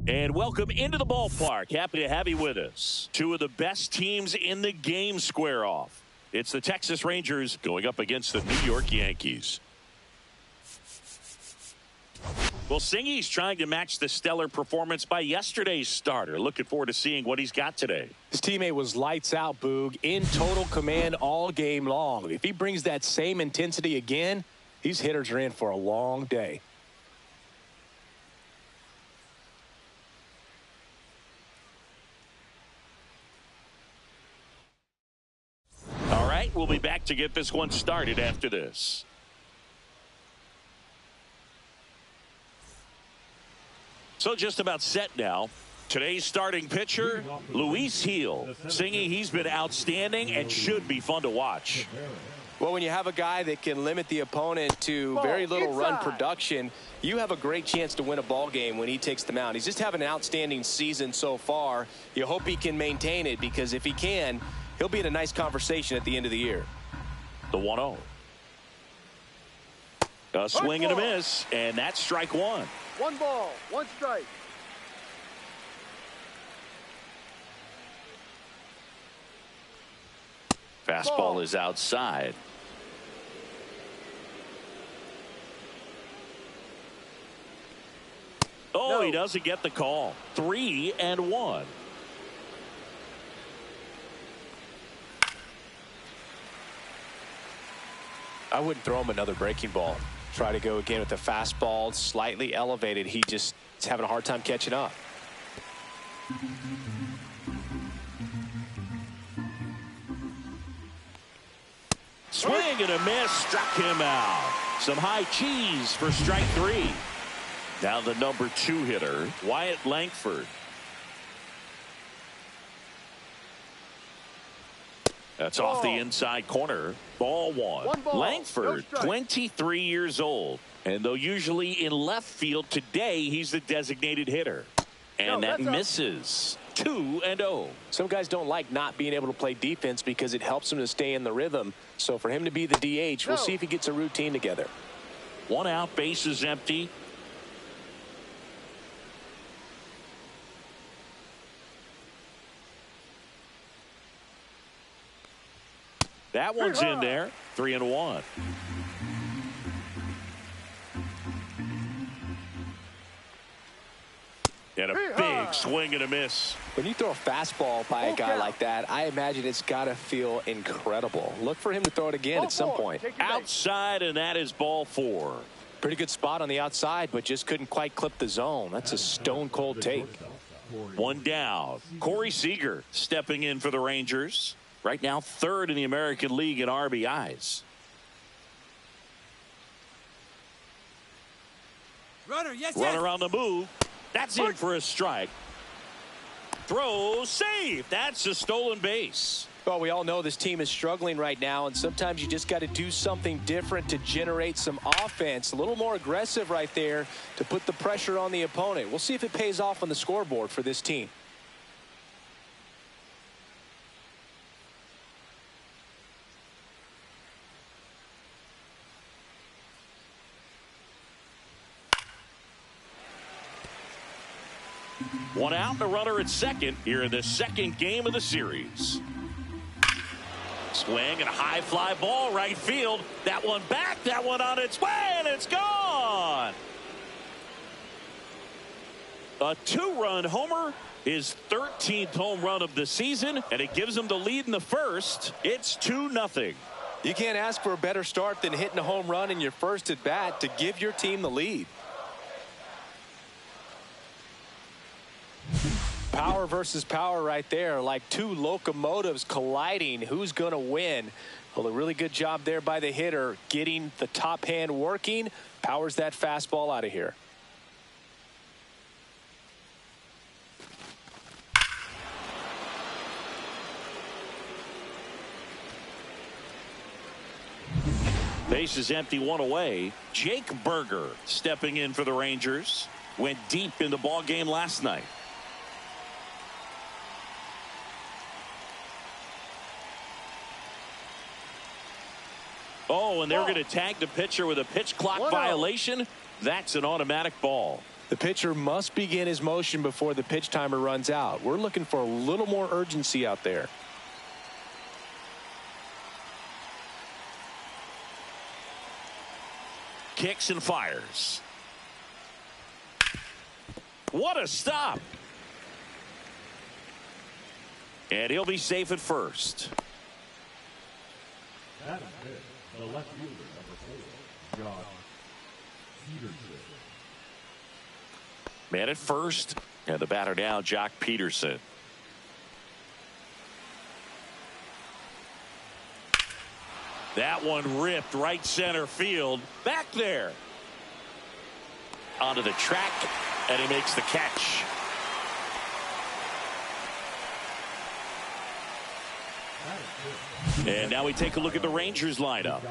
And welcome into the ballpark. Happy to have you with us. Two of the best teams in the game square off. It's the Texas Rangers going up against the New York Yankees. Well, Singy's trying to match the stellar performance by yesterday's starter. Looking forward to seeing what he's got today. His teammate was lights out, Boog, in total command all game long. If he brings that same intensity again, these hitters are in for a long day. We'll be back to get this one started after this. So just about set now. Today's starting pitcher, Luis Gil. Singy, he's been outstanding and should be fun to watch. Well, when you have a guy that can limit the opponent to very little run production, you have a great chance to win a ball game when he takes the mound. He's just having an outstanding season so far. You hope he can maintain it, because if he can, he'll be in a nice conversation at the end of the year. The 1-0. A swing and a miss, and that's strike one. 1 ball, 1 strike. Fastball is outside. Oh, no. He doesn't get the call. 3-1. I wouldn't throw him another breaking ball. Try to go again with the fastball, slightly elevated. He just is having a hard time catching up. Swing and a miss, struck him out. Some high cheese for strike 3. Now the number 2 hitter, Wyatt Langford. That's off the inside corner. Ball 1. Langford, no 23 years old. And though usually in left field, today he's the designated hitter. And that misses. 2-0. Some guys don't like not being able to play defense because it helps them to stay in the rhythm. So for him to be the DH, we'll see if he gets a routine together. 1 out, bases empty. That one's in there. 3-1. And a big swing and a miss. When you throw a fastball by a guy like that, I imagine it's got to feel incredible. Look for him to throw it again at some point. Outside, and that is ball 4. Pretty good spot on the outside, but just couldn't quite clip the zone. That's a stone cold take. 1 down. Corey Seager stepping in for the Rangers. Right now, 3rd in the American League in RBIs. Runner on the move. That's in for a strike. Throw, safe. That's a stolen base. Well, we all know this team is struggling right now, and sometimes you just got to do something different to generate some offense. A little more aggressive right there to put the pressure on the opponent. We'll see if it pays off on the scoreboard for this team. One out, and a runner at second here in the second game of the series. Swing and a high fly ball right field. That one back, that one on its way, and it's gone. A 2-run homer, his 13th home run of the season, and it gives him the lead in the first. It's 2-0. You can't ask for a better start than hitting a home run in your first at bat to give your team the lead. Power versus power right there, like two locomotives colliding. Who's going to win? Well, a really good job there by the hitter, getting the top hand working. Powers that fastball out of here. Base is empty, one away. Jake Burger stepping in for the Rangers. Went deep in the ball game last night. Oh, and they're going to tag the pitcher with a pitch clock violation. That's an automatic ball. The pitcher must begin his motion before the pitch timer runs out. We're looking for a little more urgency out there. Kicks and fires. What a stop. And he'll be safe at first. That is it. The left fielder, number 4, Josh Peterson. Man at first, and the batter now, Jock Peterson. That one ripped right center field. Back there. Onto the track, and he makes the catch. And now we take a look at the Rangers lineup.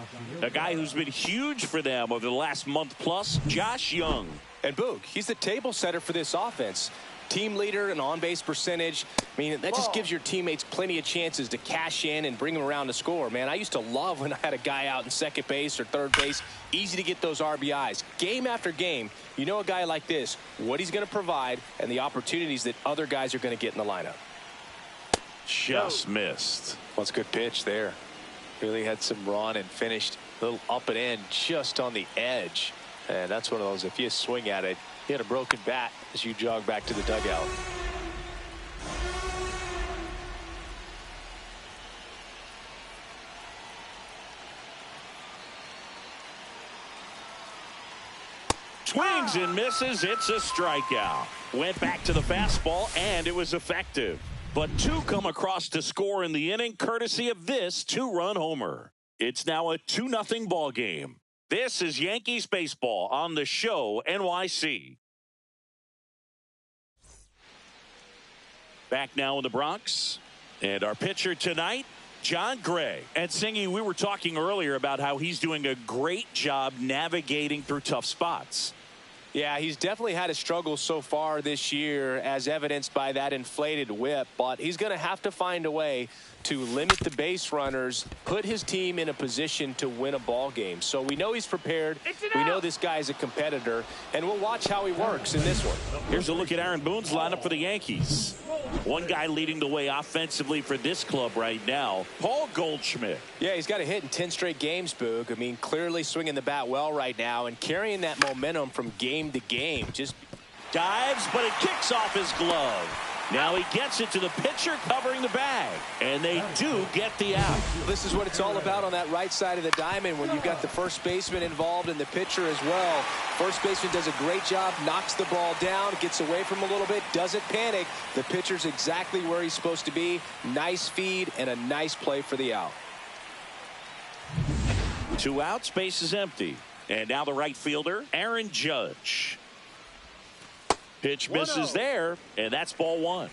A guy who's been huge for them over the last month plus, Josh Young. And Boog, he's the table setter for this offense. Team leader and on-base percentage. I mean, that just gives your teammates plenty of chances to cash in and bring them around to score. Man, I used to love when I had a guy out in second base or third base. Easy to get those RBIs. Game after game, you know a guy like this, what he's going to provide and the opportunities that other guys are going to get in the lineup. Just missed. Well, it's a good pitch there. Really had some run and finished a little up and in just on the edge. And that's one of those, if you swing at it, you had a broken bat as you jog back to the dugout. Swings and misses. It's a strikeout. Went back to the fastball, and it was effective. But two come across to score in the inning, courtesy of this two-run homer. It's now a 2-0 ball game. This is Yankees baseball on the show NYC. Back now in the Bronx. And our pitcher tonight, Jon Gray. And Singy, we were talking earlier about how he's doing a great job navigating through tough spots. Yeah, he's definitely had a struggle so far this year, as evidenced by that inflated whip. But he's going to have to find a way to limit the base runners, put his team in a position to win a ball game. So we know he's prepared. We know this guy's a competitor, and we'll watch how he works in this one. Here's a look at Aaron Boone's lineup for the Yankees. One guy leading the way offensively for this club right now, Paul Goldschmidt. Yeah, he's got a hit in 10 straight games, Boog. I mean, clearly swinging the bat well right now and carrying that momentum from game to game. Just dives, but it kicks off his glove. Now he gets it to the pitcher covering the bag, and they do get the out. This is what it's all about on that right side of the diamond when you've got the first baseman involved and the pitcher as well. First baseman does a great job, knocks the ball down, gets away from a little bit, doesn't panic. The pitcher's exactly where he's supposed to be. Nice feed and a nice play for the out. 2 outs, base is empty. And now the right fielder, Aaron Judge. Pitch misses there, and that's ball 1.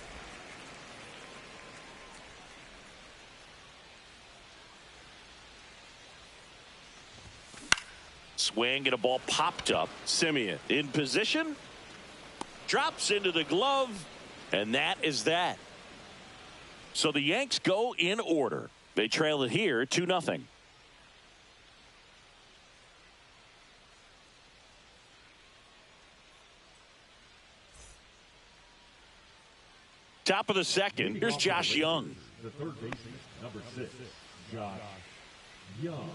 Swing and a ball popped up. Semien in position. Drops into the glove, and that is that. So the Yanks go in order. They trail it here 2-0. Top of the second. Here's Josh Young. The third baseman, number 6, Josh Young.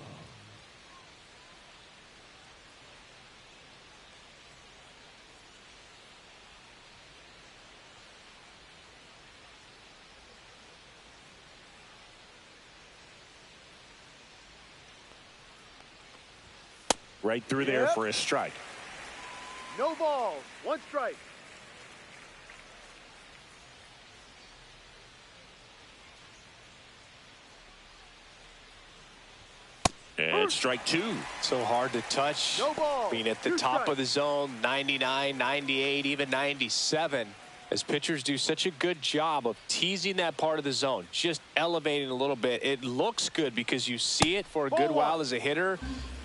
Right through there for a strike. No balls, 1 strike. And strike 2. So hard to touch. No ball. Being at the top of the zone, 99, 98, even 97. As pitchers do such a good job of teasing that part of the zone, just elevating a little bit. It looks good because you see it for a good while as a hitter.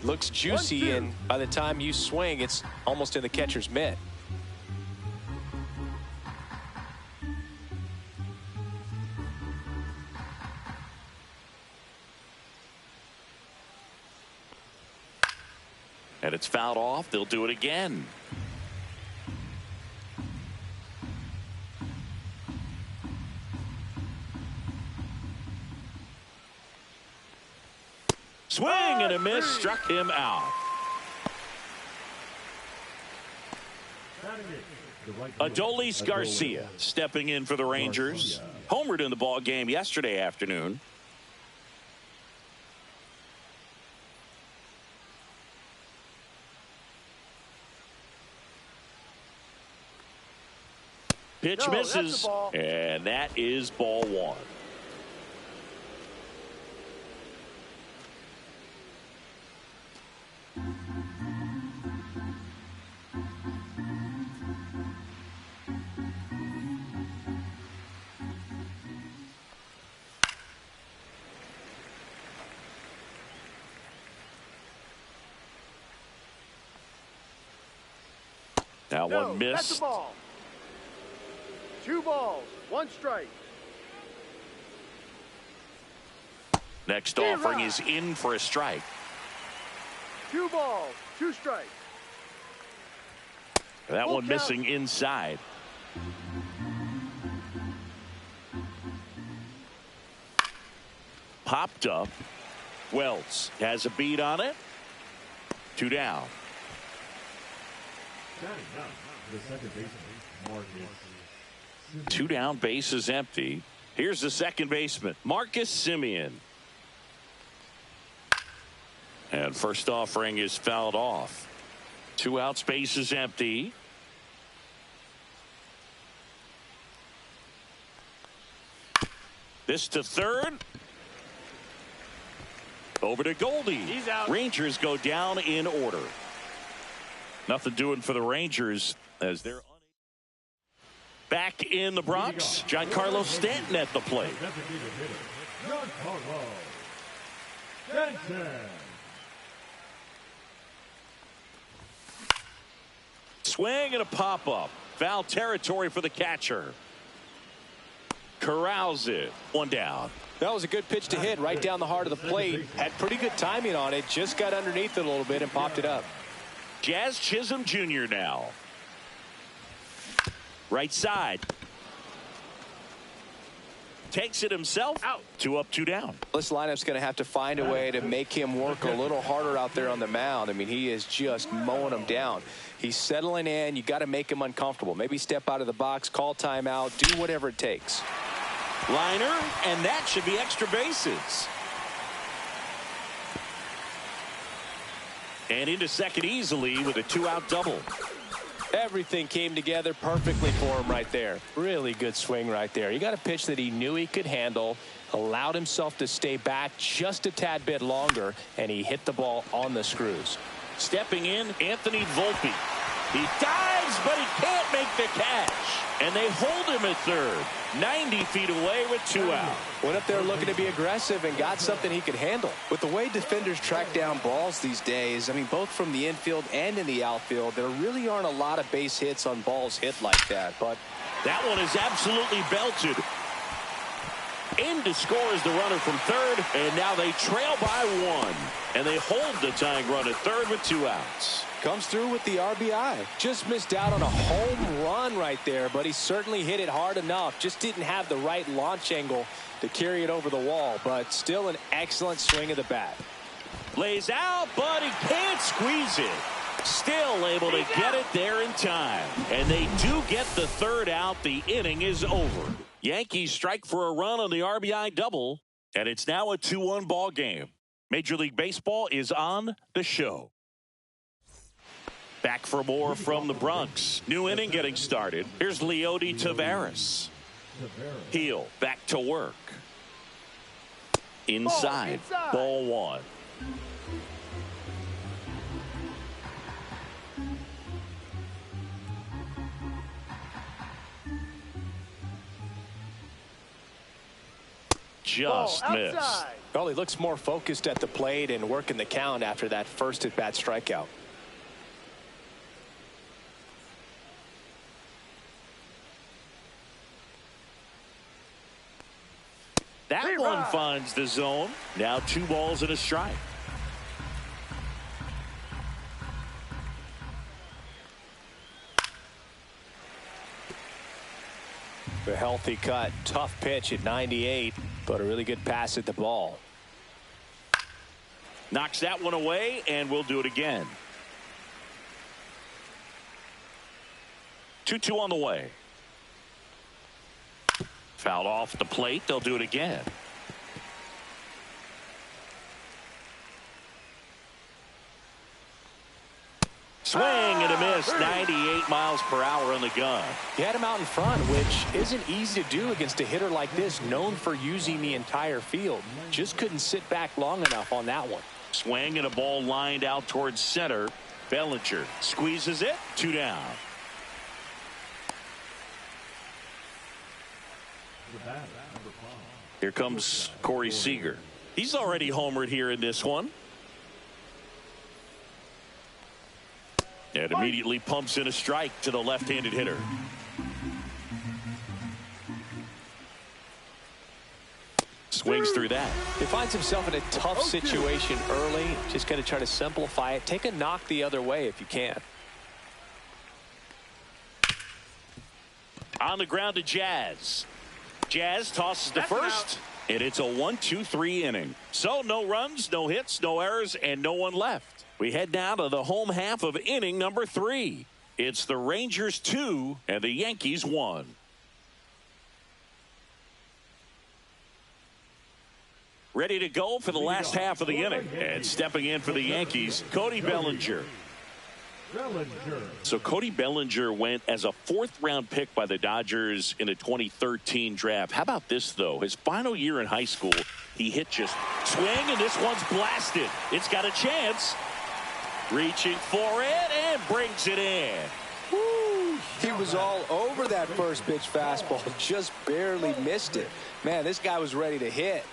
Looks juicy, and by the time you swing, it's almost in the catcher's mitt. And it's fouled off. They'll do it again. Swing and a miss, struck him out. Adolis Garcia stepping in for the Rangers. Homered in the ball game yesterday afternoon. Pitch misses, and that is ball one. Now one missed. That's the ball. 2 balls, 1 strike. Next offering is in for a strike. 2 balls, 2 strikes. That one missing inside. Popped up. Wells has a beat on it. 2 down. The second baseman, Marcus. 2 down, bases empty. Here's the second baseman, Marcus Semien. And first offering is fouled off. 2 outs, bases empty. This to third. Over to Goldie. He's out. Rangers go down in order. Nothing doing for the Rangers as they're back in the Bronx. Giancarlo Stanton at the plate. Giancarlo Stanton. Swing and a pop-up. Foul territory for the catcher. Corrals it. 1 down. That was a good pitch to hit right down the heart of the plate. Had pretty good timing on it. Just got underneath it a little bit and popped it up. Jazz Chisholm Jr. now. Right side. Takes it himself. Out. 2 up, 2 down. This lineup's going to have to find a way to make him work a little harder out there on the mound. I mean, he is just mowing him down. He's settling in. You got to make him uncomfortable. Maybe step out of the box, call timeout, do whatever it takes. Liner, and that should be extra bases. And into second easily with a 2-out double. Everything came together perfectly for him right there. Really good swing right there. He got a pitch that he knew he could handle, allowed himself to stay back just a tad bit longer, and he hit the ball on the screws. Stepping in, Anthony Volpe. He dives, but he can't make the catch. And they hold him at third. 90 feet away with 2 out. Went up there looking to be aggressive and got something he could handle. With the way defenders track down balls these days, I mean, both from the infield and in the outfield, there really aren't a lot of base hits on balls hit like that. But that one is absolutely belted. In to score is the runner from third, and now they trail by 1. And they hold the tying run at third with 2 outs. Comes through with the RBI. Just missed out on a home run right there, but he certainly hit it hard enough. Just didn't have the right launch angle to carry it over the wall, but still an excellent swing of the bat. Lays out, but he can't squeeze it. Still able to get it there in time. And they do get the 3rd out. The inning is over. Yankees strike for a run on the RBI double, and it's now a 2-1 ball game. Major League Baseball is on the show. Back for more from the Bronx. New inning getting started. Here's Leody Taveras. Heel back to work. Inside. Ball 1. Just missed. Well, he looks more focused at the plate and working the count after that first at-bat strikeout. That one finds the zone. Now 2 balls and a strike. A healthy cut. Tough pitch at 98, but a really good pass at the ball. Knocks that one away, and we'll do it again. 2-2 on the way. Fouled off the plate. They'll do it again. Swing and a miss. 98 miles per hour on the gun. He had him out in front, which isn't easy to do against a hitter like this, known for using the entire field. Just couldn't sit back long enough on that one. Swing and a ball lined out towards center. Bellinger squeezes it. 2 down. Here comes Corey Seager. He's already homered here in this one. And immediately pumps in a strike to the left-handed hitter. Swings through that. He finds himself in a tough situation early. Just got to try to simplify it. Take a knock the other way if you can. On the ground to Jazz. Jazz tosses to first, and it's a 1-2-3 inning. So no runs, no hits, no errors, and no one left. We head down to the home half of inning number 3. It's the Rangers 2 and the Yankees 1. Ready to go for the last half of the inning. And stepping in for the Yankees, Cody Bellinger. So Cody Bellinger went as a 4th-round pick by the Dodgers in the 2013 draft. How about this, though? His final year in high school, he hit just swing, and this one's blasted. It's got a chance. Reaching for it and brings it in. Woo. He was all over that first pitch fastball. Just barely missed it. Man, this guy was ready to hit.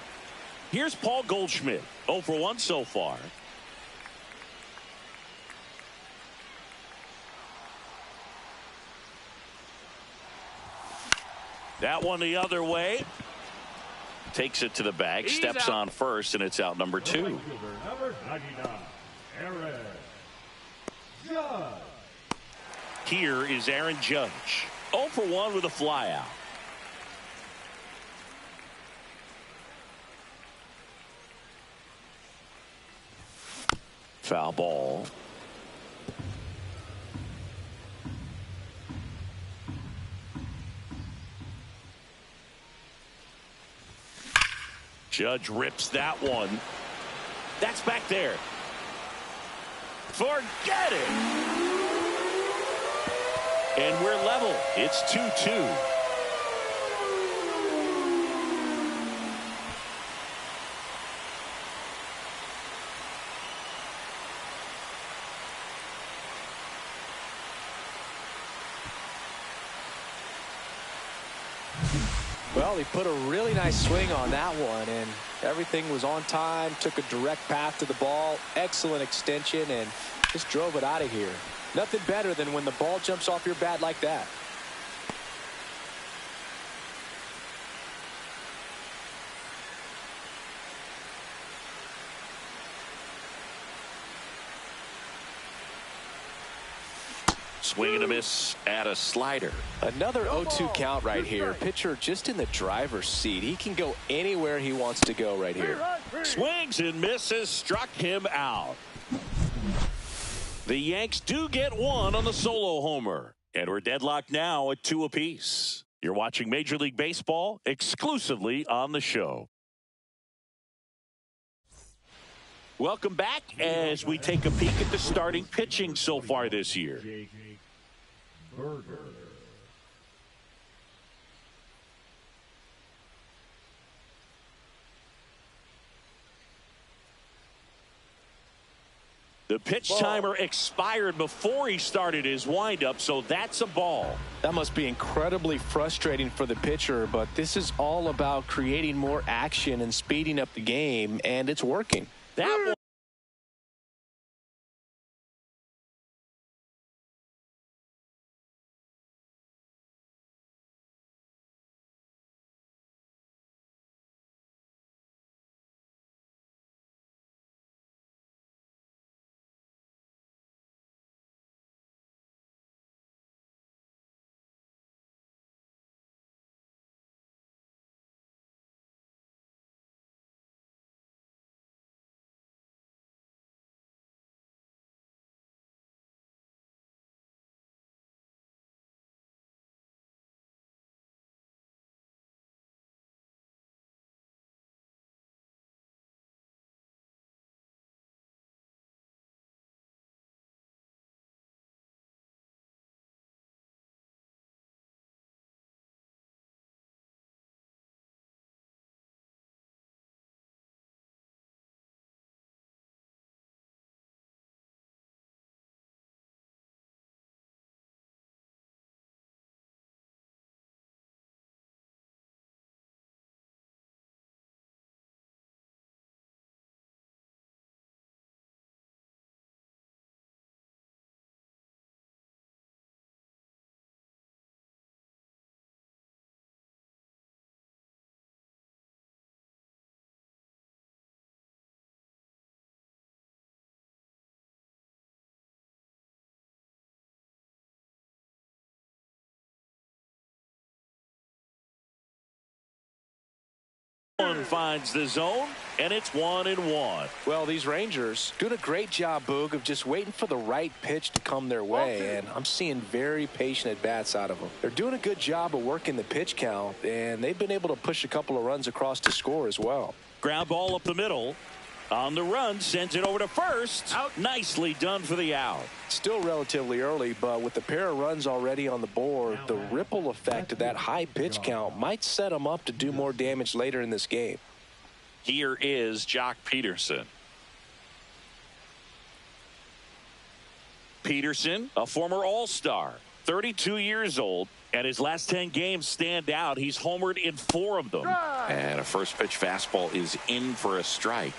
Here's Paul Goldschmidt. 0 for 1 so far. That one the other way. Takes it to the bag. Steps on first, and it's out number 2. Number 99, Aaron Judge. Here is Aaron Judge. 0 for 1 with a flyout. Foul ball. Judge rips that one. That's back there. Forget it. And we're level. It's 2-2. Well, he put a really nice swing on that one, and everything was on time. Took a direct path to the ball. Excellent extension, and just drove it out of here. Nothing better than when the ball jumps off your bat like that. Swing and a miss at a slider. Another 0-2 count right here. Pitcher just in the driver's seat. He can go anywhere he wants to go right here. Swings and misses. Struck him out. The Yanks do get one on the solo homer. And we're deadlocked now at 2 apiece. You're watching Major League Baseball exclusively on the show. Welcome back as we take a peek at the starting pitching so far this year. Burger. The pitch timer expired before he started his windup, so that's a ball. That must be incredibly frustrating for the pitcher, but this is all about creating more action and speeding up the game, and it's working. That one. One finds the zone, and it's 1-1. Well, these Rangers doing a great job, Boog, of just waiting for the right pitch to come their way, and I'm seeing very patient at-bats out of them. They're doing a good job of working the pitch count, and they've been able to push a couple of runs across to score as well. Ground ball up the middle. On the run, sends it over to first. Out. Nicely done for the out. Still relatively early, but with the pair of runs already on the board, the ripple effect of that high pitch count might set them up to do more damage later in this game. Here is Jock Peterson. Peterson, a former All-Star, 32 years old, and his last 10 games stand out. He's homered in 4 of them. And a first pitch fastball is in for a strike.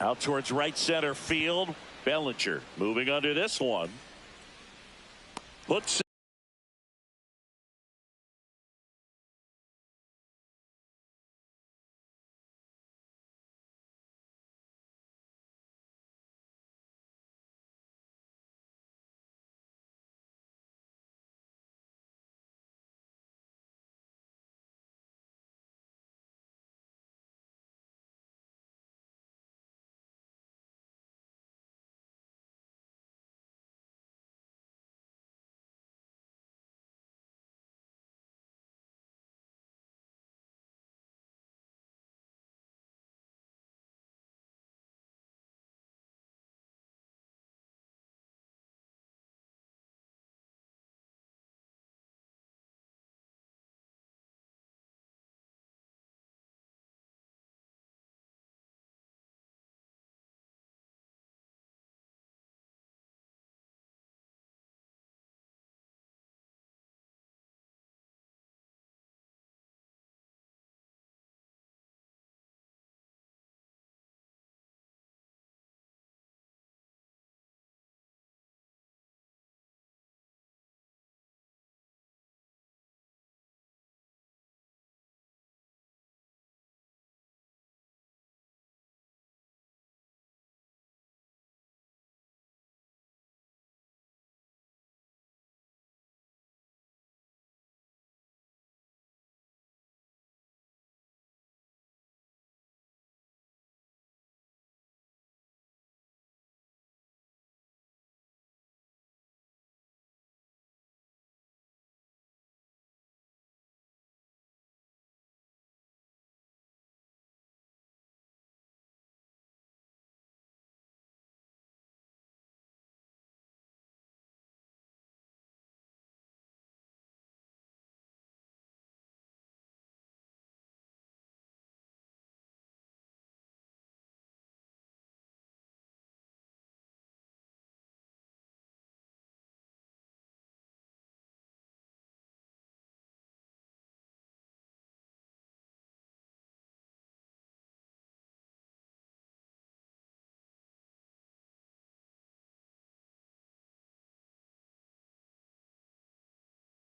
Out towards right center field. Bellinger moving under this one. Puts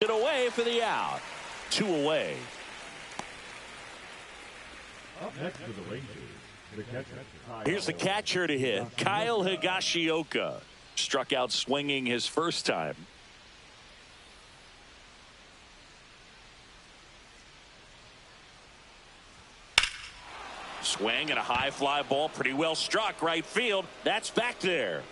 It away for the out. 2 away. Up next for the Rangers, the catcher. Here's the catcher to hit, Kyle Higashioka. Struck out swinging his first time. Swing and a high fly ball, pretty well struck right field. That's back there.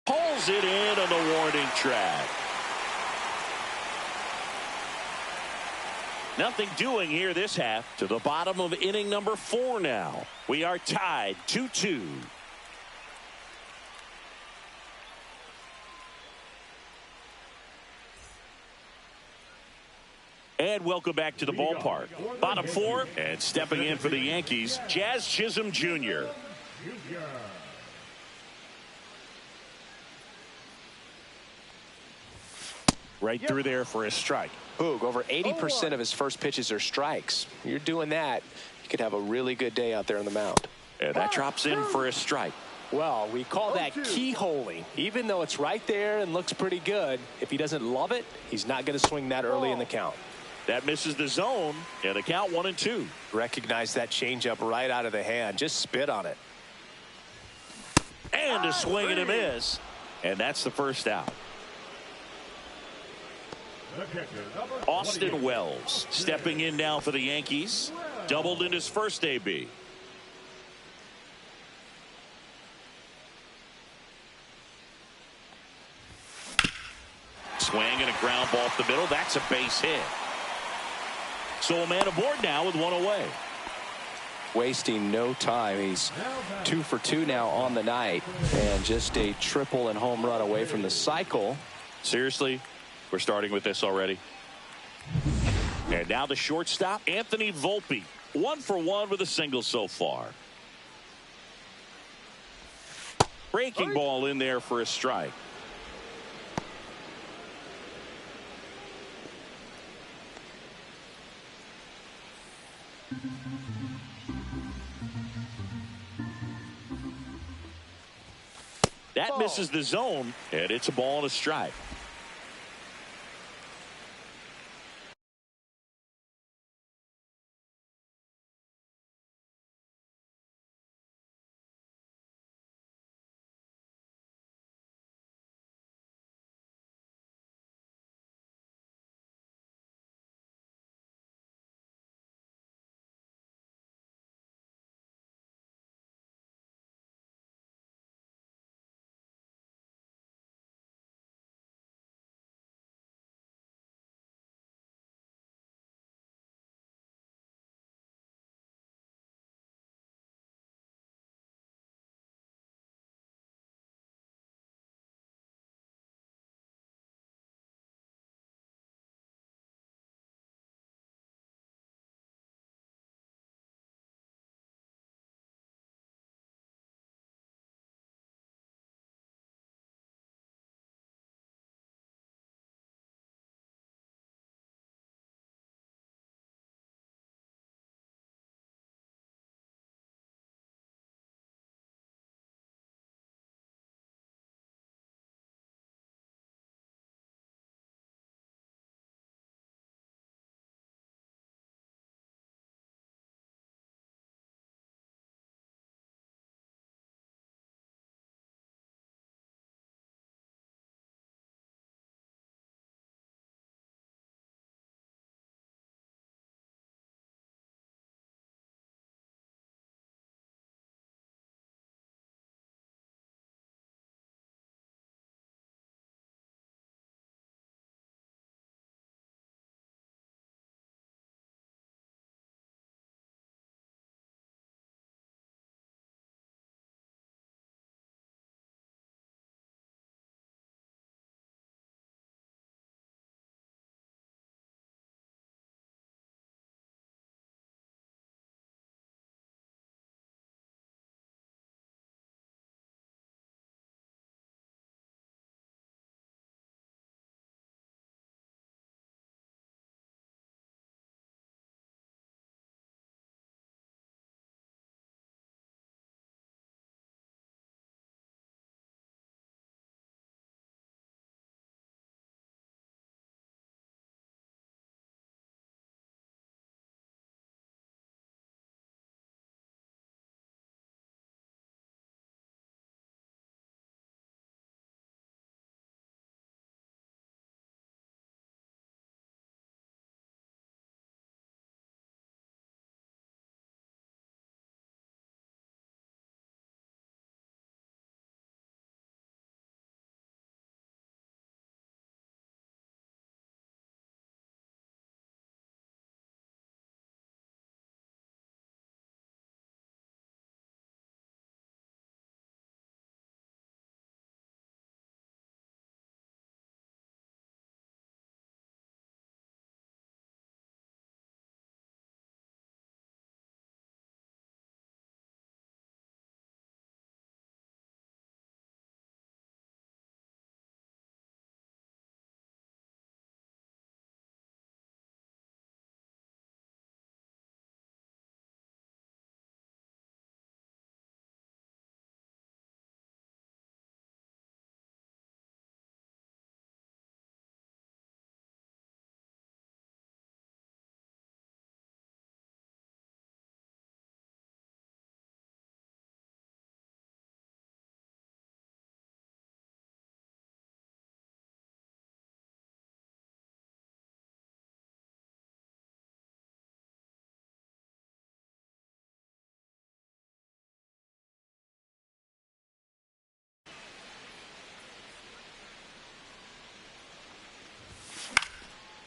Pulls it in on the warning track. Nothing doing here this half. To the bottom of inning number 4 now. We are tied 2-2. And welcome back to the ballpark. Bottom 4 and stepping in for the Yankees, Jazz Chisholm Jr. Right through there for a strike. Boog, over 80% of his first pitches are strikes. You're doing that, you could have a really good day out there on the mound. And that drops in for a strike. Well, we call that keyholing. Even though it's right there and looks pretty good, if he doesn't love it, he's not going to swing that early in the count. That misses the zone, and the count 1-2. Recognize that changeup right out of the hand. Just spit on it. And a swing and a miss. And that's the first out. Austin Wells stepping in now for the Yankees. Doubled in his first AB. Swing and a ground ball up the middle. That's a base hit. So a man aboard now with 1 away. Wasting no time. He's 2 for 2 now on the night, and just a triple and home run away from the cycle. Seriously, we're starting with this already. And now the shortstop, Anthony Volpe. 1 for 1 with a single so far. Breaking ball in there for a strike. That misses the zone, and it's a ball and a strike.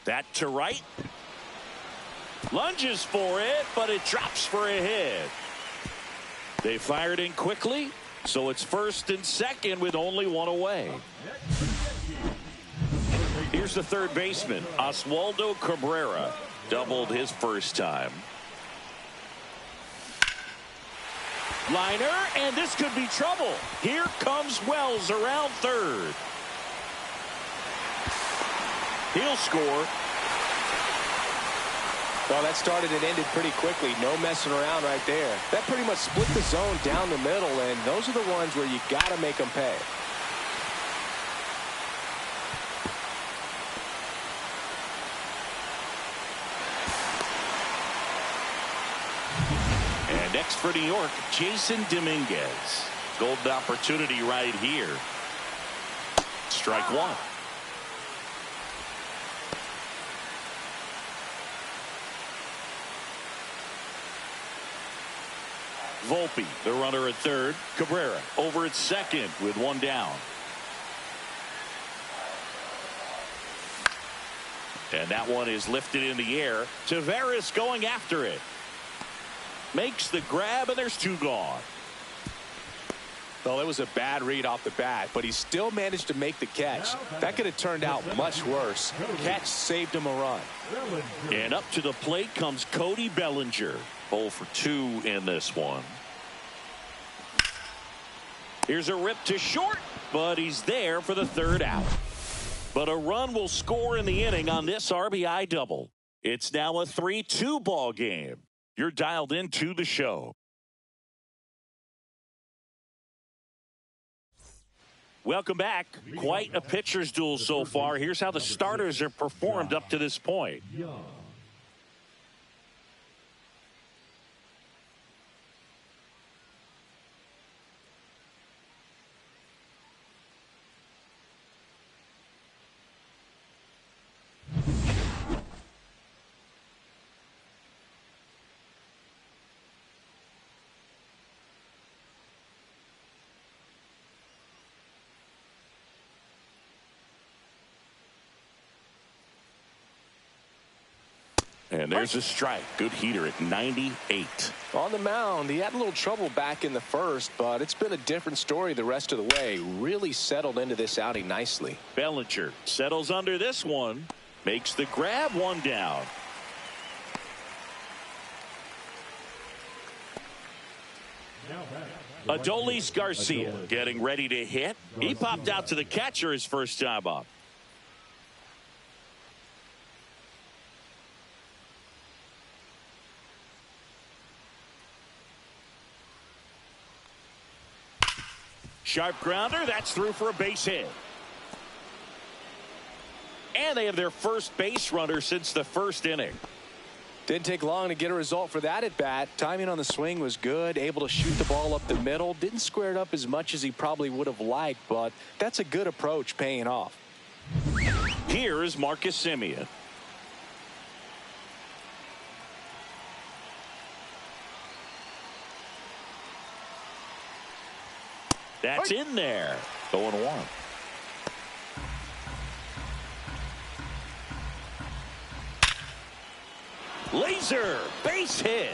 That to right. Lunges for it, but it drops for a hit. They fired in quickly, so it's first and second with only one away. Here's the third baseman, Oswaldo Cabrera. Doubled his first time. Liner, and this could be trouble. Here comes Wells around third. He'll score. Well, that started and ended pretty quickly. No messing around right there. That pretty much split the zone down the middle, and those are the ones where you got to make them pay. And next for New York, Jason Dominguez. Golden opportunity right here. Strike one. Volpe, the runner at third. Cabrera over at second with one down. And that one is lifted in the air. Taveras going after it. Makes the grab, and there's two gone. Well, it was a bad read off the bat, but he still managed to make the catch. That could have turned out much worse. Catch saved him a run. And up to the plate comes Cody Bellinger. 0 for 2 in this one. Here's a rip to short, but he's there for the third out. But a run will score in the inning on this RBI double. It's now a 3-2 ball game. You're dialed into the show. Welcome back. Quite a pitcher's duel so far. Here's how the starters have performed up to this point. And there's a strike. Good heater at 98. On the mound, he had a little trouble back in the first, but it's been a different story the rest of the way. Really settled into this outing nicely. Bellinger settles under this one. Makes the grab, one down. Adolis Garcia getting ready to hit. He popped out to the catcher his first time up. Sharp grounder, that's through for a base hit. And they have their first base runner since the first inning. Didn't take long to get a result for that at bat. Timing on the swing was good, able to shoot the ball up the middle. Didn't square it up as much as he probably would have liked, but that's a good approach paying off. Here is Marcus Semien. That's in there. 0-1. Laser base hit.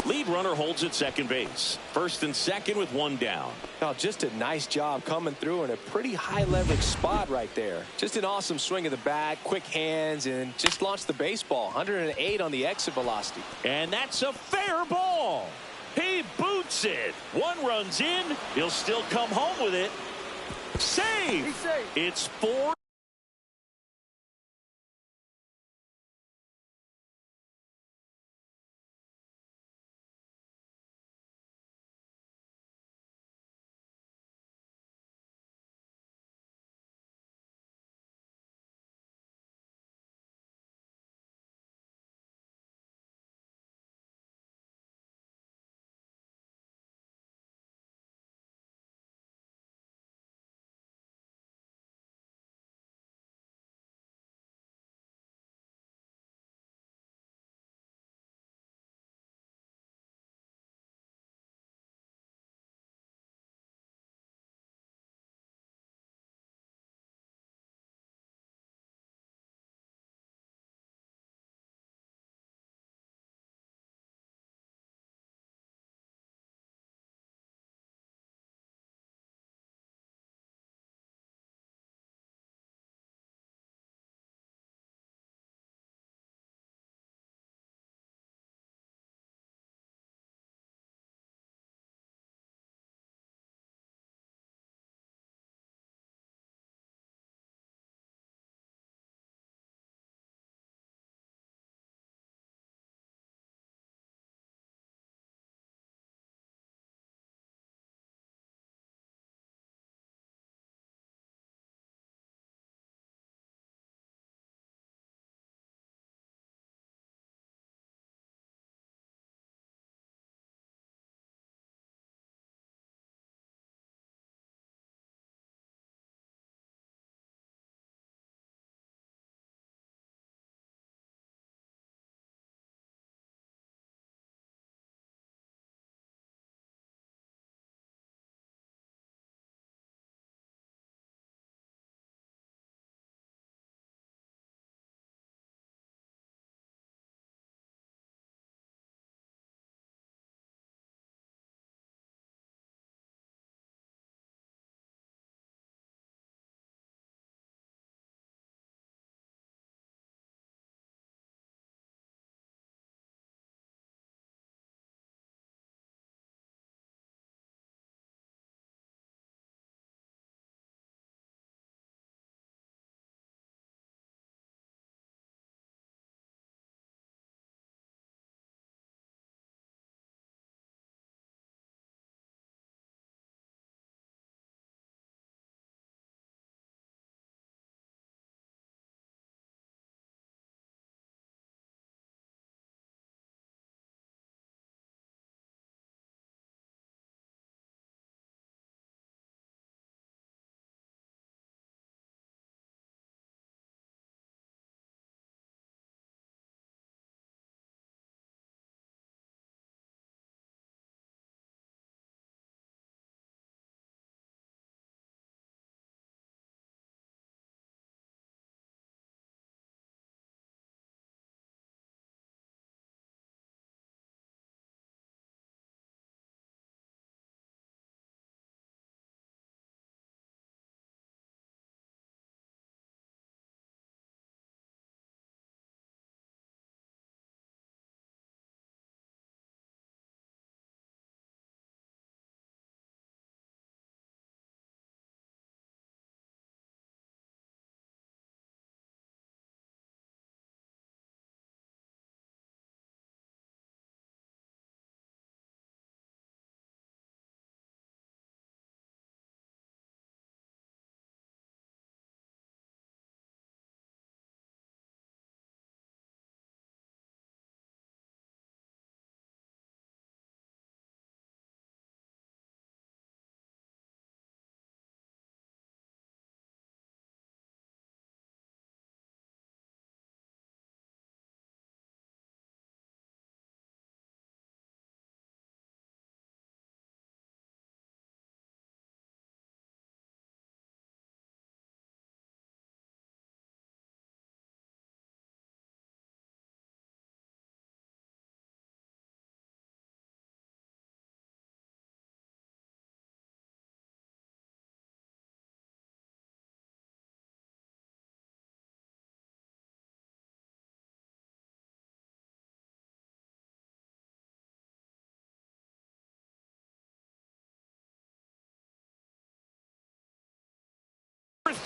Lead runner holds at second base. First and second with one down. Now, just a nice job coming through in a pretty high leverage spot right there. Just an awesome swing of the bat, quick hands, and just launched the baseball. 108 on the exit velocity. And that's a fair ball. He boots it. One runs in. He'll still come home with it. Save. It's 4.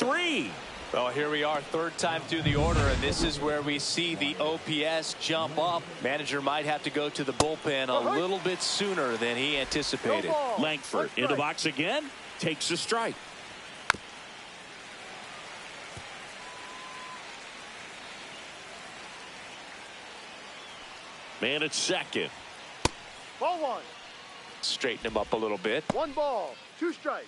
3. Well, here we are, third time through the order, and this is where we see the OPS jump up. Manager might have to go to the bullpen a little bit sooner than he anticipated. Langford in the box again, takes a strike. Man at second. Ball 1. Straighten him up a little bit. 1 ball, 2 strikes.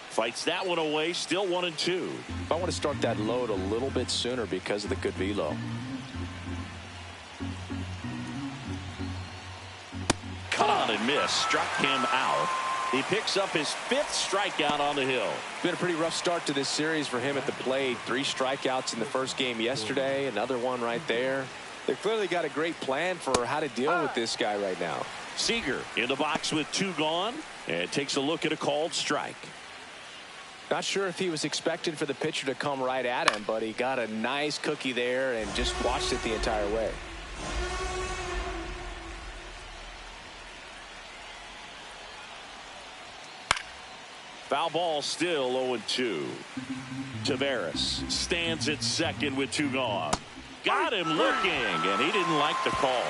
Fights that one away, still 1-2. I want to start that load a little bit sooner because of the good velo. Cut on and miss, struck him out. He picks up his 5th strikeout on the hill. Been a pretty rough start to this series for him at the plate. 3 strikeouts in the first game yesterday, another one right there. They've clearly got a great plan for how to deal with this guy right now. Seager in the box with 2 gone and takes a look at a called strike. Not sure if he was expecting for the pitcher to come right at him, but he got a nice cookie there and just watched it the entire way. Foul ball, still 0-2. Taveras stands at second with 2 gone. Got him looking, and he didn't like the call.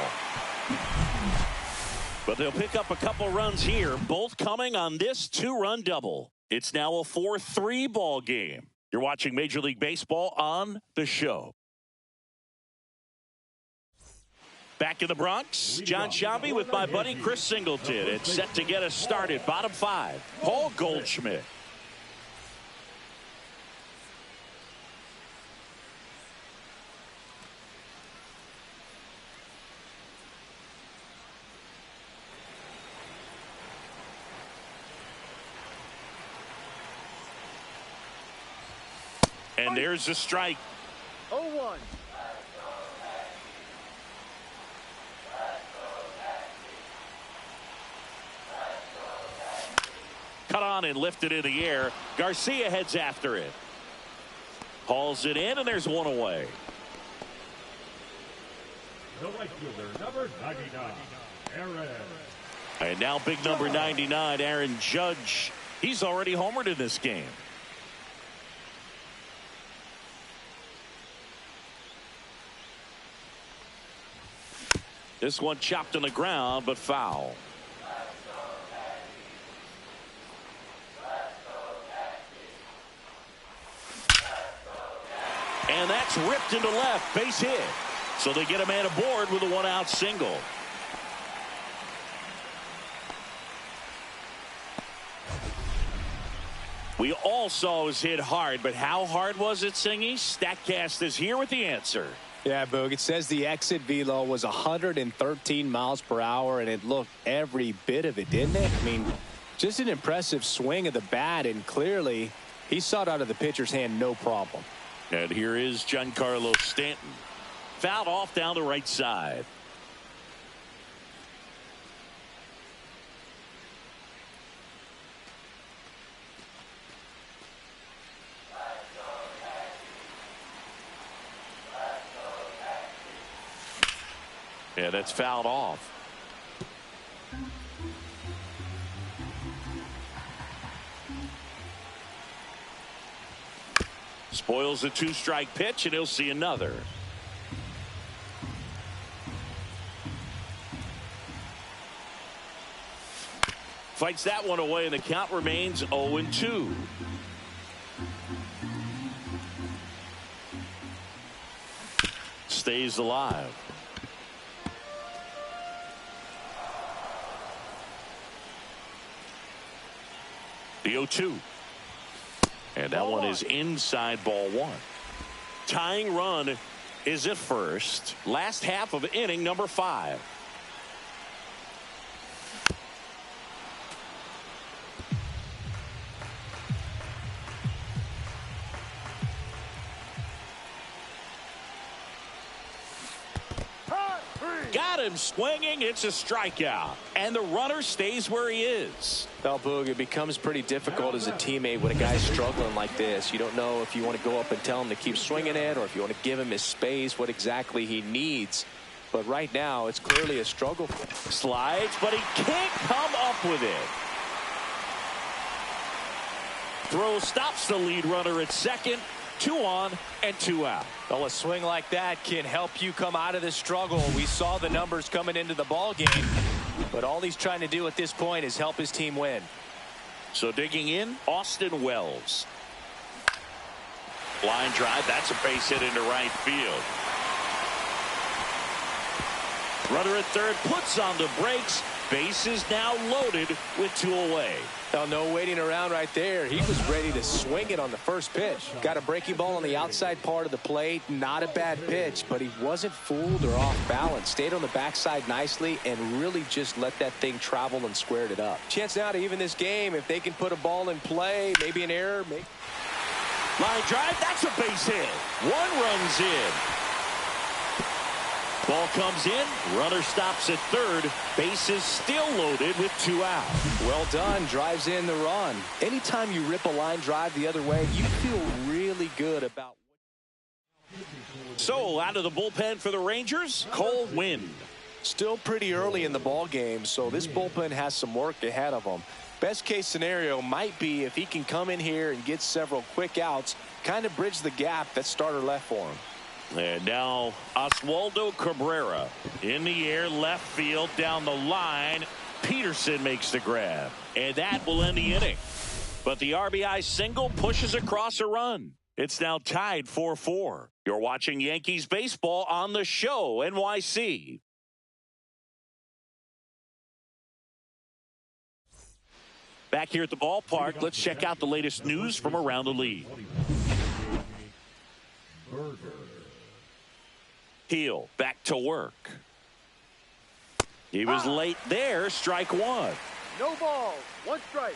But they'll pick up a couple runs here, both coming on this 2-run double. It's now a 4-3 ball game. You're watching Major League Baseball on The Show. Back in the Bronx, John Sciambi with my buddy Chris Singleton. It's set to get us started. Bottom 5, Paul Goldschmidt. And there's a strike. 0-1. Cut on and lifted in the air. Garcia heads after it. Hauls it in, and there's 1 away. The right fielder, number 99, Aaron. And now big number 99, Aaron Judge. He's already homered in this game. This one chopped on the ground, but foul. And that's ripped into left, base hit. So they get a man aboard with a 1-out single. We all saw it was hit hard, but how hard was it, Singy? StatCast is here with the answer. Yeah, Boog, it says the exit velo was 113 miles per hour, and it looked every bit of it, didn't it? I mean, just an impressive swing of the bat, and clearly he saw it out of the pitcher's hand no problem. And here is Giancarlo Stanton. Fouled off down the right side. Yeah, that's fouled off. Spoils a 2-strike pitch, and he'll see another. Fights that one away, and the count remains 0-2. Stays alive. The 0-2. And that one is inside ball 1. Tying run is at first. Last half of inning number 5. Got him swinging. It's a strikeout. And the runner stays where he is. Well, Boog, it becomes pretty difficult as a teammate when a guy's struggling like this. You don't know if you want to go up and tell him to keep swinging it or if you want to give him his space, what exactly he needs. but right now it's clearly a struggle. Slides, but he can't come up with it. Throw stops the lead runner at second. 2 on and 2 out. Well, a swing like that can help you come out of this struggle. We saw the numbers coming into the ball game, but all he's trying to do at this point is help his team win. So digging in, Austin Wells. Line drive, that's a base hit into right field. Runner at third puts on the brakes. Base is now loaded with 2 away. Now, no waiting around right there. He was ready to swing it on the first pitch. Got a breaking ball on the outside part of the plate. Not a bad pitch, but he wasn't fooled or off balance. Stayed on the backside nicely and really just let that thing travel and squared it up. Chance now to even this game if they can put a ball in play. Maybe an error. Maybe. Line drive, that's a base hit. 1 runs in. Ball comes in, runner stops at third, bases still loaded with 2 out. Well done, drives in the run. Anytime you rip a line drive the other way, you feel really good about. So out of the bullpen for the Rangers, Cole Winn. Still pretty early in the ball game, so this bullpen has some work ahead of them. Best case scenario might be if he can come in here and get several quick outs, kind of bridge the gap that starter left for him. And now Oswaldo Cabrera in the air, left field, down the line. Peterson makes the grab, and that will end the inning. But the RBI single pushes across a run. It's now tied 4-4. You're watching Yankees baseball on the show, NYC. Back here at the ballpark, let's check out the latest news from around the league. Heel back to work. He was late there. Strike 1. No balls. 1 strike.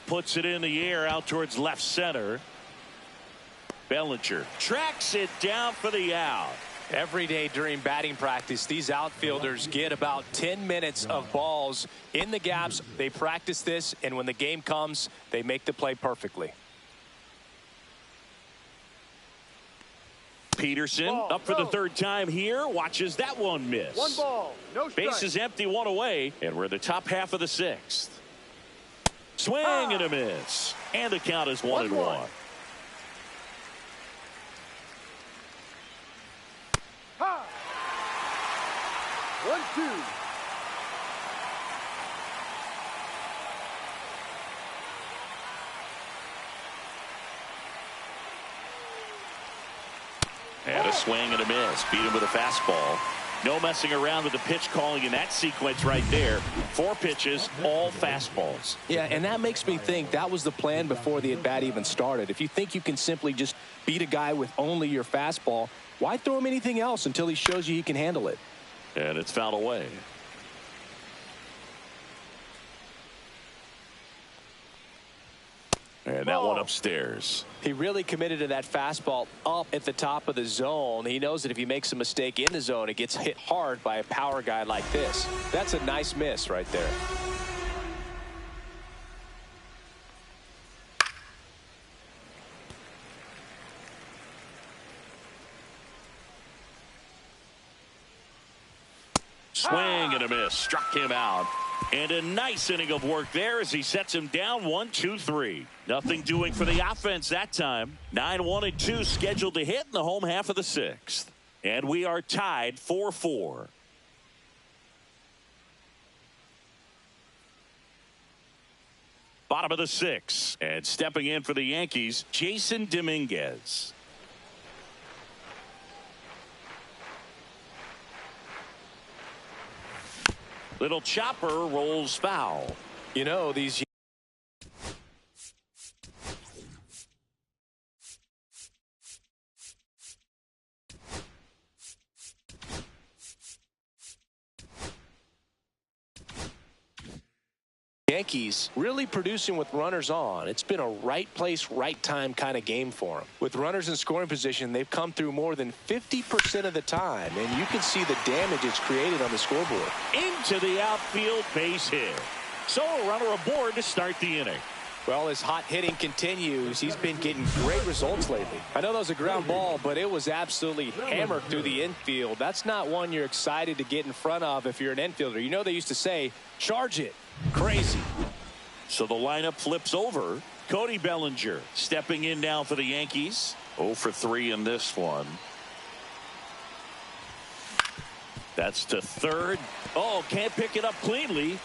Puts it in the air out towards left center. Bellinger tracks it down for the out. Every day during batting practice, these outfielders get about 10 minutes of balls in the gaps. They practice this, and when the game comes, they make the play perfectly. Peterson up for the 3rd time here. Watches that one miss. 1 ball. No strike. Base is empty, 1 away, and we're in the top half of the 6th. Swing and a miss. And the count is 1-1. 1-2. And a swing and a miss. Beat him with a fastball. No messing around with the pitch calling in that sequence right there. 4 pitches, all fastballs. Yeah, and that makes me think that was the plan before the at-bat even started. If you think you can simply just beat a guy with only your fastball, why throw him anything else until he shows you he can handle it? And it's fouled away. And that one upstairs. He really committed to that fastball up at the top of the zone. He knows that if he makes a mistake in the zone, it gets hit hard by a power guy like this. That's a nice miss right there. Swing and a miss. Struck him out. And a nice inning of work there as he sets him down 1-2-3. Nothing doing for the offense that time. 9-1-2 scheduled to hit in the home half of the 6th. And we are tied 4-4. Bottom of the 6th. And stepping in for the Yankees, Jason Dominguez. Little chopper rolls foul. You know, these Yankees really producing with runners on. It's been a right place, right time kind of game for them. With runners in scoring position, they've come through more than 50% of the time, and you can see the damage it's created on the scoreboard. Into the outfield, base hit. So a runner aboard to start the inning. Well, his hot hitting continues. He's been getting great results lately. I know that was a ground ball, but it was absolutely hammered through the infield. That's not one you're excited to get in front of if you're an infielder. You know they used to say, charge it. Crazy. So the lineup flips over. Cody Bellinger stepping in now for the Yankees. 0 for 3 in this one. That's to third. Oh, can't pick it up cleanly.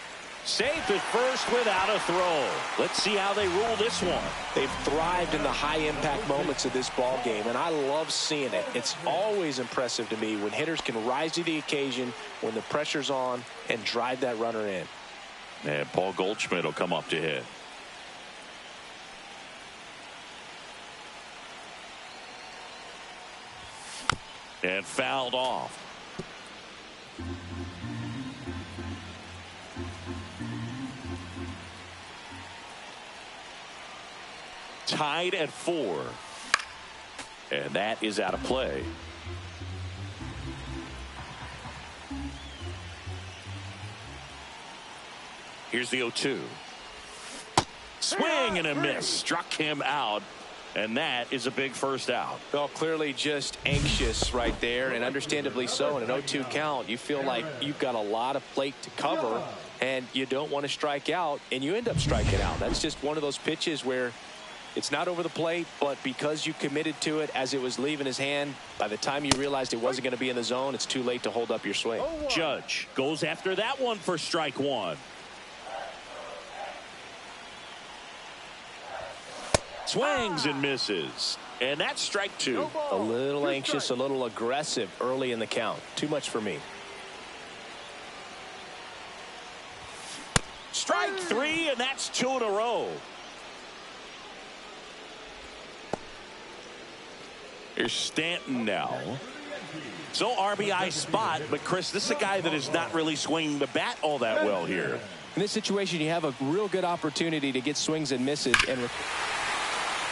Safe at first without a throw. Let's see how they rule this one. They've thrived in the high-impact moments of this ball game, and I love seeing it. It's always impressive to me when hitters can rise to the occasion when the pressure's on and drive that runner in. And Paul Goldschmidt will come up to hit. And fouled off. Tied at 4. And that is out of play. Here's the 0-2. Swing and a miss. Struck him out. And that is a big first out. Well, clearly just anxious right there, and understandably so. In an 0-2 count, you feel like you've got a lot of plate to cover, and you don't want to strike out, and you end up striking out. That's just one of those pitches where it's not over the plate, but because you committed to it as it was leaving his hand, by the time you realized it wasn't going to be in the zone, it's too late to hold up your swing. Judge goes after that one for strike 1. Swings and misses. And that's strike 2. A little anxious, a little aggressive early in the count. Too much for me. Strike 3, and that's 2 in a row. Here's Stanton now. So RBI spot, but Chris, this is a guy that is not really swinging the bat all that well here. In this situation, you have a real good opportunity to get swings and misses. And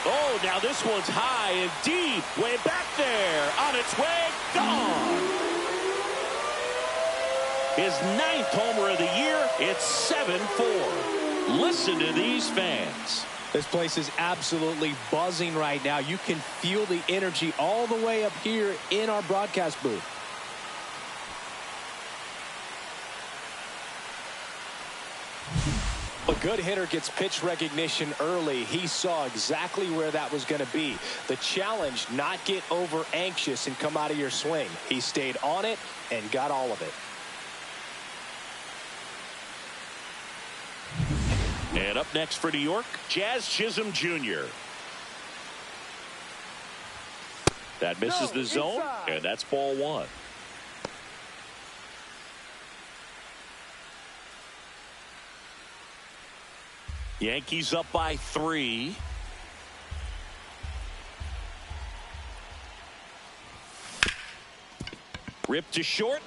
oh, now this one's high and deep. Way back there. On its way. Gone. His 9th homer of the year. It's 7-4. Listen to these fans. This place is absolutely buzzing right now. You can feel the energy all the way up here in our broadcast booth. A good hitter gets pitch recognition early. He saw exactly where that was going to be. The challenge, not get over anxious and come out of your swing. He stayed on it and got all of it. And up next for New York, Jazz Chisholm Jr. That misses the zone, and that's ball 1. Yankees up by 3. Ripped to short.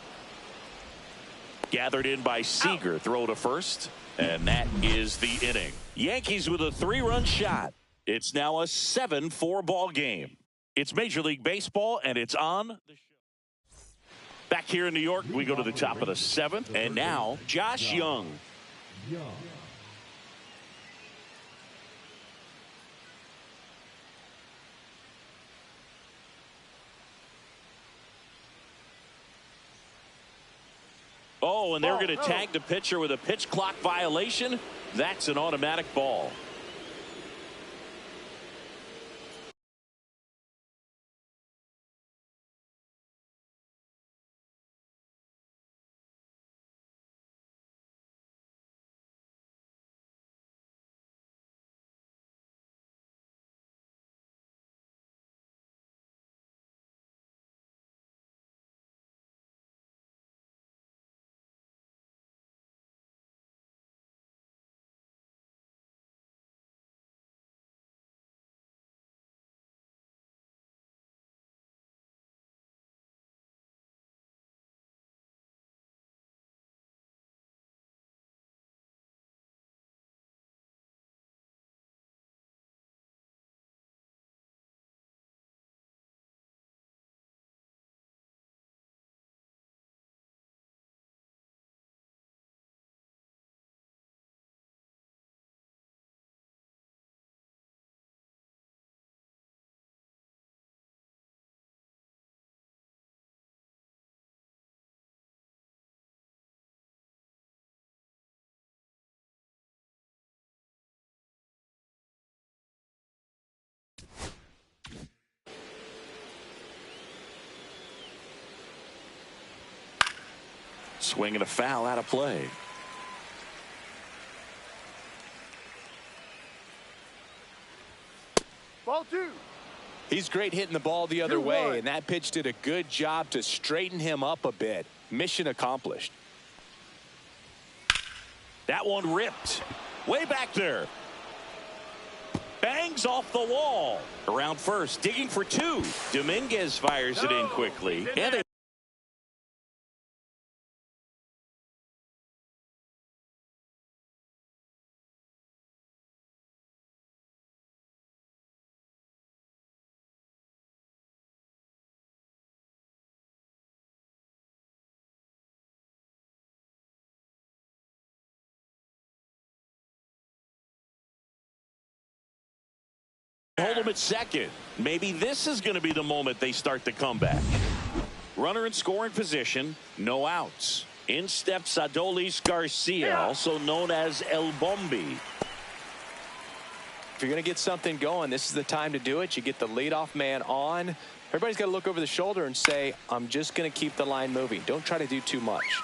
Gathered in by Seager. Throw to first. And that is the inning. Yankees with a 3-run shot. It's now a 7-4 ball game. It's Major League Baseball, and it's on the show. Back here in New York, we go to the top of the 7th. And now, Josh Young. Oh, and they're going to tag the pitcher with a pitch clock violation. That's an automatic ball. Swing and a foul out of play. Ball 2. He's great hitting the ball the other way, and that pitch did a good job to straighten him up a bit. Mission accomplished. That one ripped. Way back there. Bangs off the wall. Around first, digging for 2. Dominguez fires it in quickly. And they hold him at second. Maybe this is going to be the moment they start the comeback. Runner in scoring position, no outs. In steps Adolis Garcia, also known as El Bombi. If you're going to get something going, this is the time to do it. You get the leadoff man on. Everybody's got to look over the shoulder and say, I'm just going to keep the line moving. Don't try to do too much.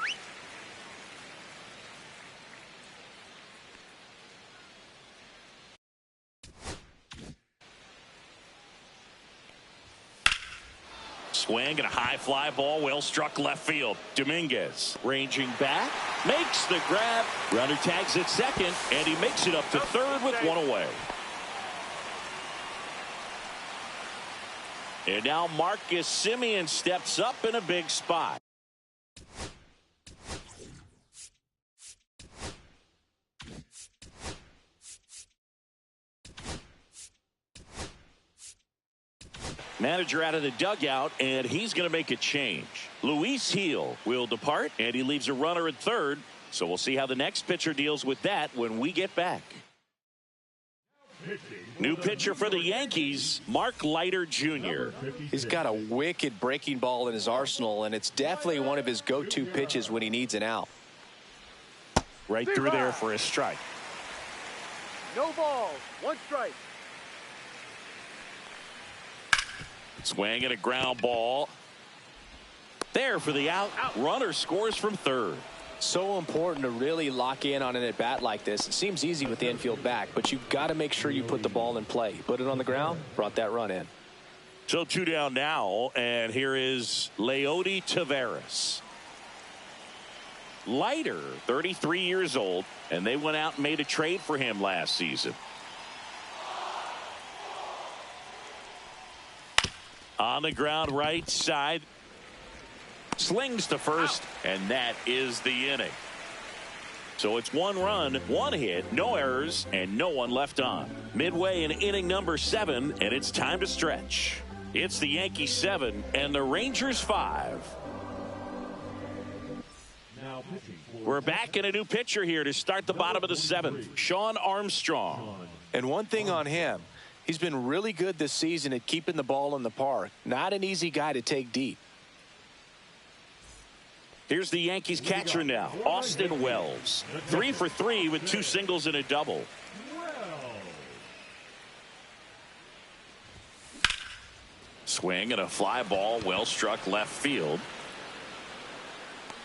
Swing and a high fly ball, well struck left field. Dominguez ranging back, makes the grab. Runner tags at second, and he makes it up to third with one away. And now Marcus Semien steps up in a big spot. Manager out of the dugout, and he's going to make a change. Luis Gil will depart, and he leaves a runner at third. So we'll see how the next pitcher deals with that when we get back. New pitcher for the Yankees, Mark Leiter Jr. He's got a wicked breaking ball in his arsenal, and it's definitely one of his go-to pitches when he needs an out. Right through there for a strike. No balls. 1 strike. Swing and a ground ball. There for the out. Runner scores from third. So important to really lock in on an at-bat like this. It seems easy with the infield back, but you've got to make sure you put the ball in play. Put it on the ground, brought that run in. So 2 down now, and here is Leody Taveras. Leiter, 33 years old, and they went out and made a trade for him last season. On the ground right side. Slings to first, and that is the inning. So it's 1 run, 1 hit, no errors, and no one left on. Midway in inning number 7, and it's time to stretch. It's the Yankees 7 and the Rangers 5. We're back in a new pitcher here to start the bottom of the 7th. Shawn Armstrong. And one thing on him, he's been really good this season at keeping the ball in the park. Not an easy guy to take deep. Here's the Yankees catcher now, Austin Wells. 3 for 3 with 2 singles and a double. Swing and a fly ball, well struck left field.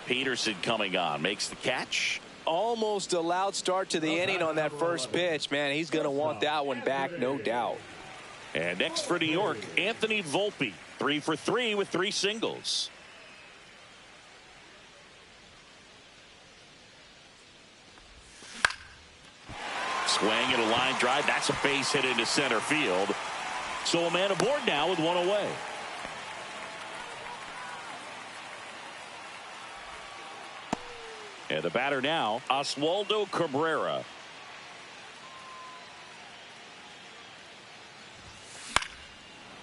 Peterson coming on, makes the catch. Almost a loud start to the inning on that first pitch. Man, he's going to want that one back, no doubt. And next for New York, Anthony Volpe. 3 for 3 with 3 singles. Swing and a line drive. That's a base hit into center field. So a man aboard now with 1 away. And the batter now, Oswaldo Cabrera.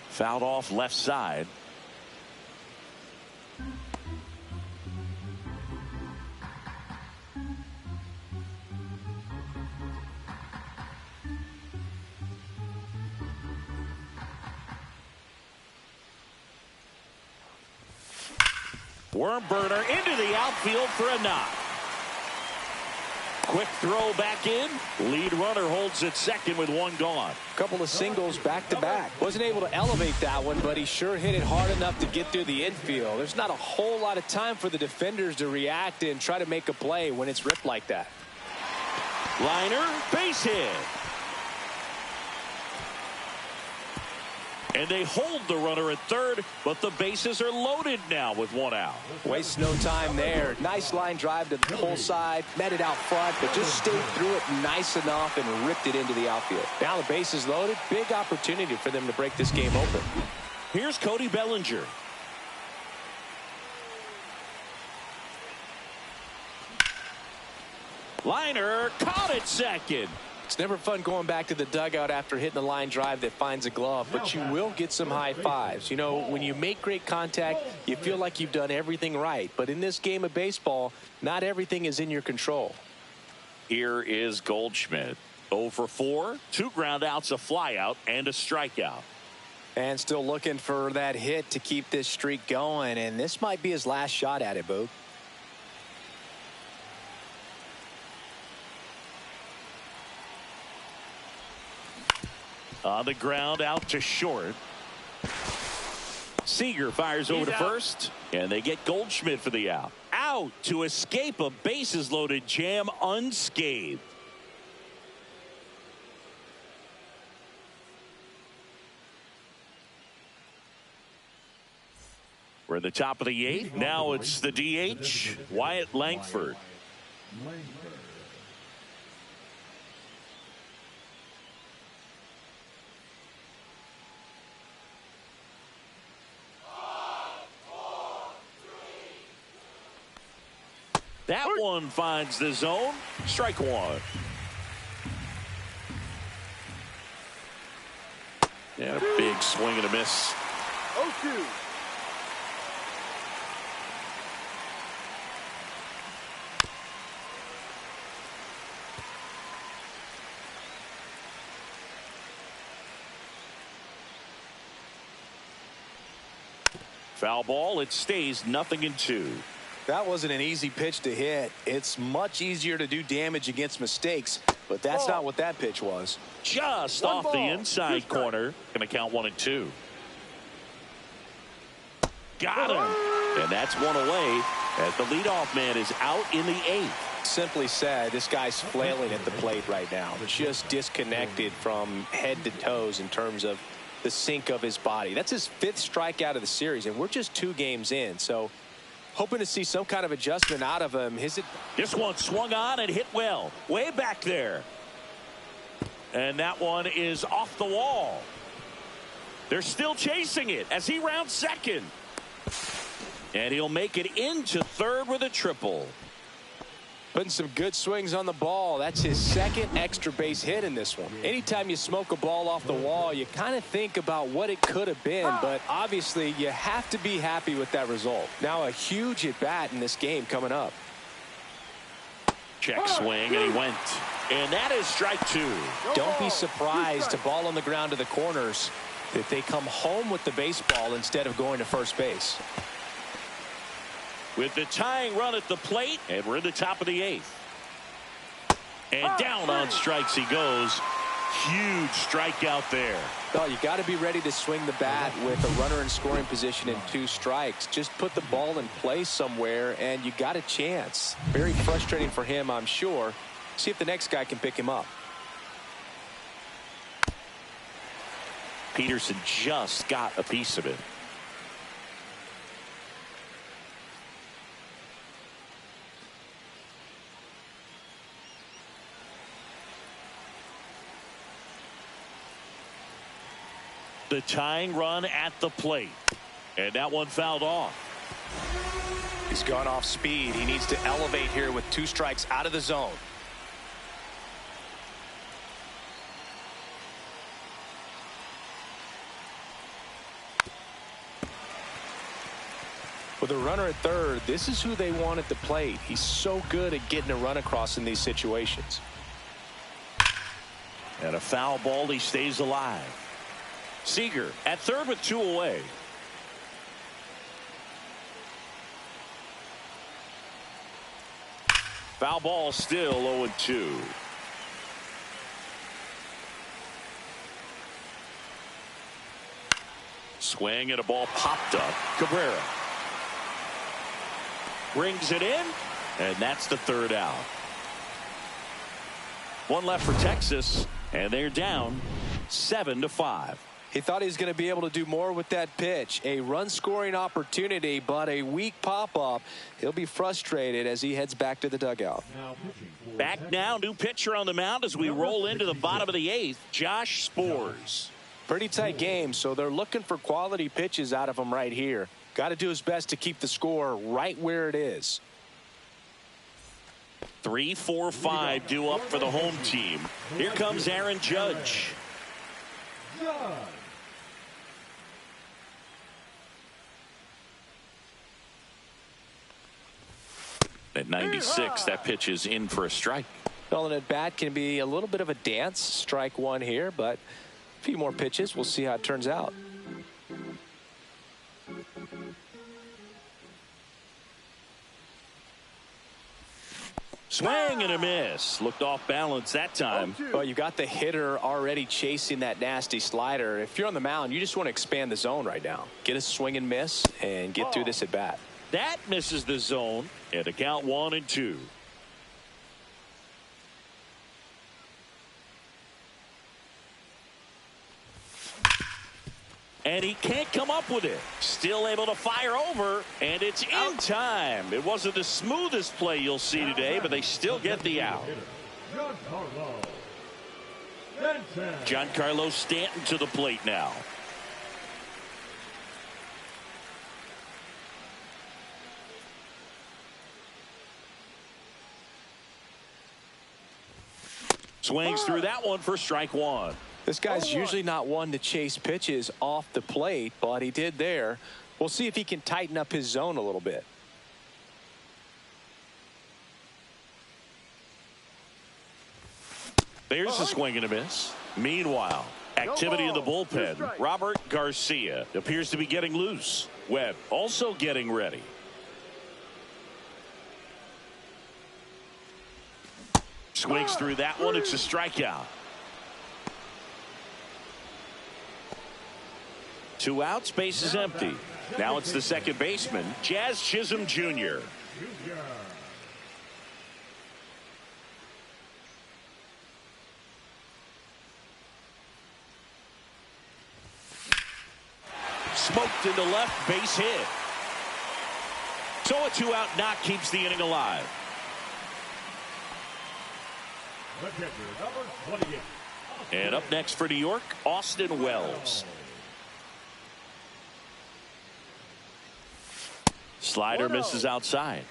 Fouled off left side. Worm burner into the outfield for a knock. Quick throw back in. Lead runner holds at second with one gone. Couple of singles back-to-back. Wasn't able to elevate that one, but he sure hit it hard enough to get through the infield. There's not a whole lot of time for the defenders to react and try to make a play when it's ripped like that. Liner, base hit. And they hold the runner at third, but the bases are loaded now with one out. Wastes no time there. Nice line drive to the pull side. Met it out front, but just stayed through it nice enough and ripped it into the outfield. Now the base is loaded. Big opportunity for them to break this game open. Here's Cody Bellinger. Liner caught at second. It's never fun going back to the dugout after hitting a line drive that finds a glove, but you will get some high fives. You know, when you make great contact, you feel like you've done everything right. But in this game of baseball, not everything is in your control. Here is Goldschmidt. 0 for 4, 2 ground outs, a flyout, and a strikeout. And still looking for that hit to keep this streak going, and this might be his last shot at it, Boog. On the ground, out to short. Seager fires over to first, and they get Goldschmidt for the out. Out to escape a bases-loaded jam unscathed. We're at the top of the 8th. Now it's the DH, Wyatt Langford. That one finds the zone. Strike one. And a big swing and a miss. 0-2. Foul ball. It stays 0-2. That wasn't an easy pitch to hit. It's much easier to do damage against mistakes, but that's not what that pitch was. Just One off ball, the inside 2 corner. Going to count 1 and 2. Got him. And that's one away as the leadoff man is out in the 8th. Simply said, this guy's flailing at the plate right now. Just disconnected from head to toes in terms of the sink of his body. That's his 5th strikeout of the series, and we're just 2 games in. So hoping to see some kind of adjustment out of him. This one swung on and hit well. Way back there. And that one is off the wall. They're still chasing it as he rounds second. And he'll make it into third with a triple. Putting some good swings on the ball. That's his 2nd extra base hit in this one. Anytime you smoke a ball off the wall, you kind of think about what it could have been, but obviously you have to be happy with that result. Now a huge at bat in this game coming up. Check swing, and he went. And that is strike 2. Don't be surprised to ball on the ground to the corners that they come home with the baseball instead of going to first base. With the tying run at the plate, and we're in the top of the 8th. And down on strikes he goes. Huge strikeout there. Oh, you got to be ready to swing the bat with a runner in scoring position and 2 strikes. Just put the ball in play somewhere, and you got a chance. Very frustrating for him, I'm sure. See if the next guy can pick him up. Peterson just got a piece of it. The tying run at the plate. And that one fouled off. He's gone off speed. He needs to elevate here with 2 strikes out of the zone. With a runner at third, this is who they want at the plate. He's so good at getting a run across in these situations. And a foul ball, he stays alive. Seager at third with 2 away. Foul ball, still 0-2. Swing and a ball popped up. Cabrera brings it in, and that's the third out. One left for Texas, and they're down 7-5. He thought he was going to be able to do more with that pitch. A run-scoring opportunity, but a weak pop-up. He'll be frustrated as he heads back to the dugout. Back now, new pitcher on the mound as we roll into the bottom of the eighth, Josh Sborz. Pretty tight game, so they're looking for quality pitches out of him right here. Got to do his best to keep the score right where it is. 3, 4, 5 due up for the home team. Here comes Aaron Judge. At 96, that pitch is in for a strike. Well, an at-bat can be a little bit of a dance. Strike one here, but a few more pitches. We'll see how it turns out. Swing and a miss. Looked off balance that time. Well, you got the hitter already chasing that nasty slider. If you're on the mound, you just want to expand the zone right now. Get a swing and miss and get through this at bat. That misses the zone, and a count 1-2. And he can't come up with it. Still able to fire over, and it's in time. It wasn't the smoothest play you'll see today, but they still get the out. Giancarlo Stanton to the plate now. Swings through that one for strike one. This guy's usually not one to chase pitches off the plate, but he did there. We'll see if he can tighten up his zone a little bit. There's a swing and a miss. Meanwhile, activity in the bullpen. Robert Garcia appears to be getting loose. Webb also getting ready. Swings through that one. It's a strikeout. 2 outs, base is empty. Now it's the second baseman, Jazz Chisholm Jr. Smoked into left, base hit. So a 2-out knock keeps the inning alive. And up next for New York, Austin Wells. Slider misses outside.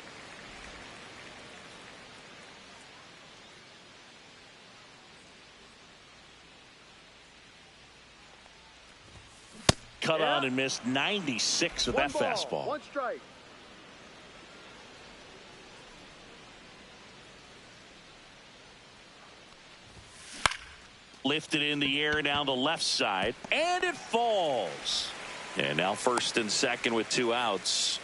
Cut on and missed 96 with that fastball. 1 strike. Lifted in the air down the left side, and it falls. And now first and second with 2 outs.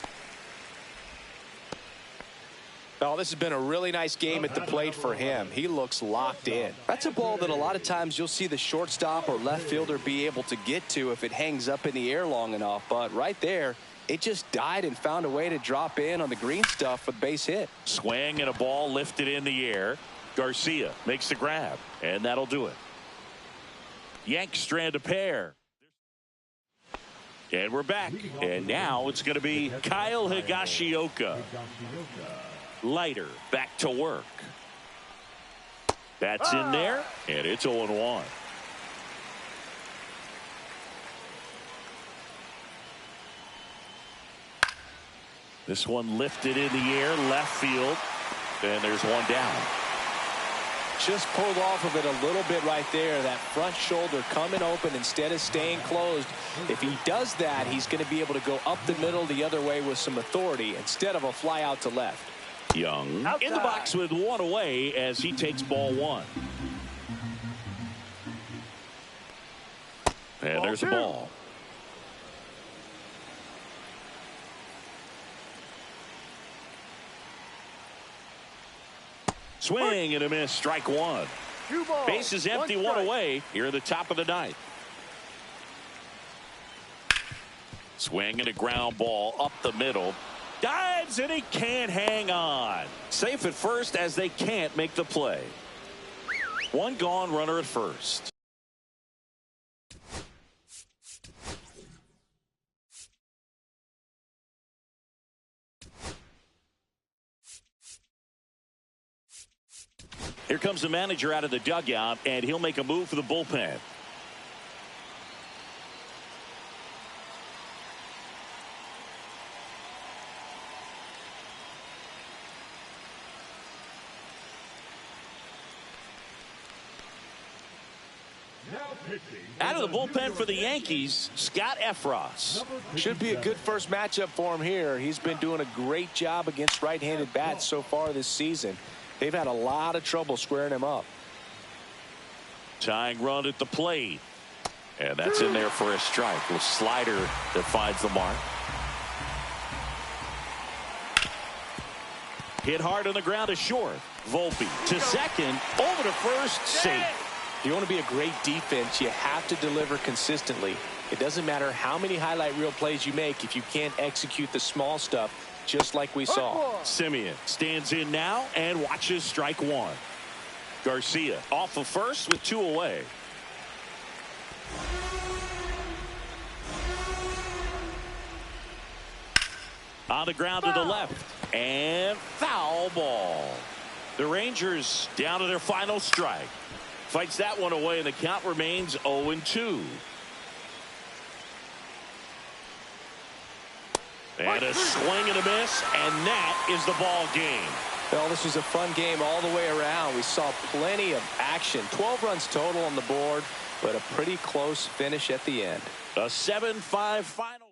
Oh, this has been a really nice game at the plate for him. He looks locked in. That's a ball that a lot of times you'll see the shortstop or left fielder be able to get to if it hangs up in the air long enough. But right there, it just died and found a way to drop in on the green stuff with base hit. Swing and a ball lifted in the air. Garcia makes the grab, and that'll do it. Yanks strand a pair. And we're back. And now it's going to be Kyle Higashioka. Leiter back to work. That's in there, and it's 0-1. This one lifted in the air, left field, and there's one down. Just pulled off of it a little bit right there. That front shoulder coming open instead of staying closed. If he does that, he's going to be able to go up the middle the other way with some authority instead of a fly out to left. Young in the box with 1 away as he takes ball 1. And there's a ball. Swing and a miss. Strike one. 2 balls. Base is empty, one away here at the top of the ninth. Swing and a ground ball up the middle. Dives and he can't hang on. Safe at first as they can't make the play. One gone, runner at first. Here comes the manager out of the dugout, and he'll make a move for the bullpen. Out of the bullpen for the Yankees, Scott Effross. Should be a good first matchup for him here. He's been doing a great job against right-handed bats so far this season. They've had a lot of trouble squaring him up. Tying run at the plate. And that's in there for a strike. Little slider that finds the mark. Hit hard on the ground to short. Volpe to second. Over to first. Safe. If you want to be a great defense, you have to deliver consistently. It doesn't matter how many highlight reel plays you make if you can't execute the small stuff, just like we saw. Semien stands in now and watches strike one. Garcia off of first with 2 away. On the ground to the left. And foul ball. The Rangers down to their final strike. Fights that one away, and the count remains 0-2. And a swing and a miss, and that is the ball game. Well, this was a fun game all the way around. We saw plenty of action. 12 runs total on the board, but a pretty close finish at the end. A 7-5 final.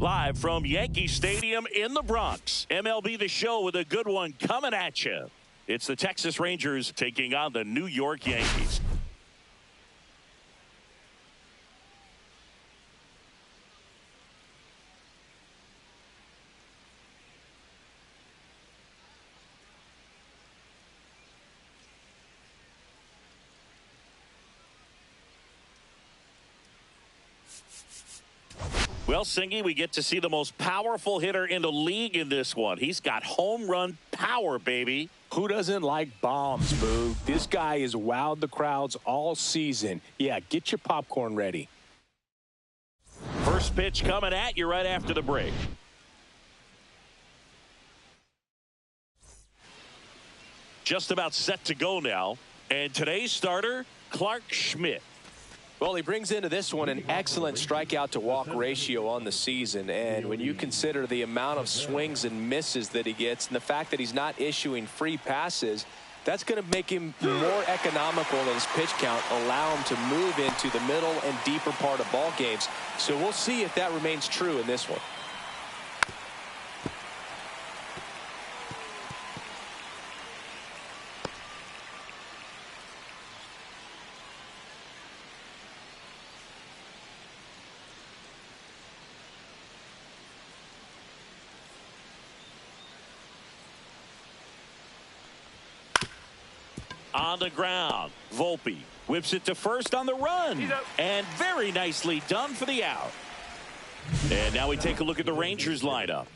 Live from Yankee Stadium in the Bronx, MLB The Show with a good one coming at you. It's the Texas Rangers taking on the New York Yankees. Well, Singy, we get to see the most powerful hitter in the league in this one. He's got home run power, baby. Who doesn't like bombs, Boo? This guy has wowed the crowds all season. Yeah, get your popcorn ready. First pitch coming at you right after the break. Just about set to go now. And today's starter, Clarke Schmidt. Well, he brings into this one an excellent strikeout to walk ratio on the season. And when you consider the amount of swings and misses that he gets and the fact that he's not issuing free passes, that's going to make him more economical in his pitch count, allow him to move into the middle and deeper part of ball games. So we'll see if that remains true in this one. On the ground, Volpe whips it to first on the run, and very nicely done for the out. And now we take a look at the Rangers lineup.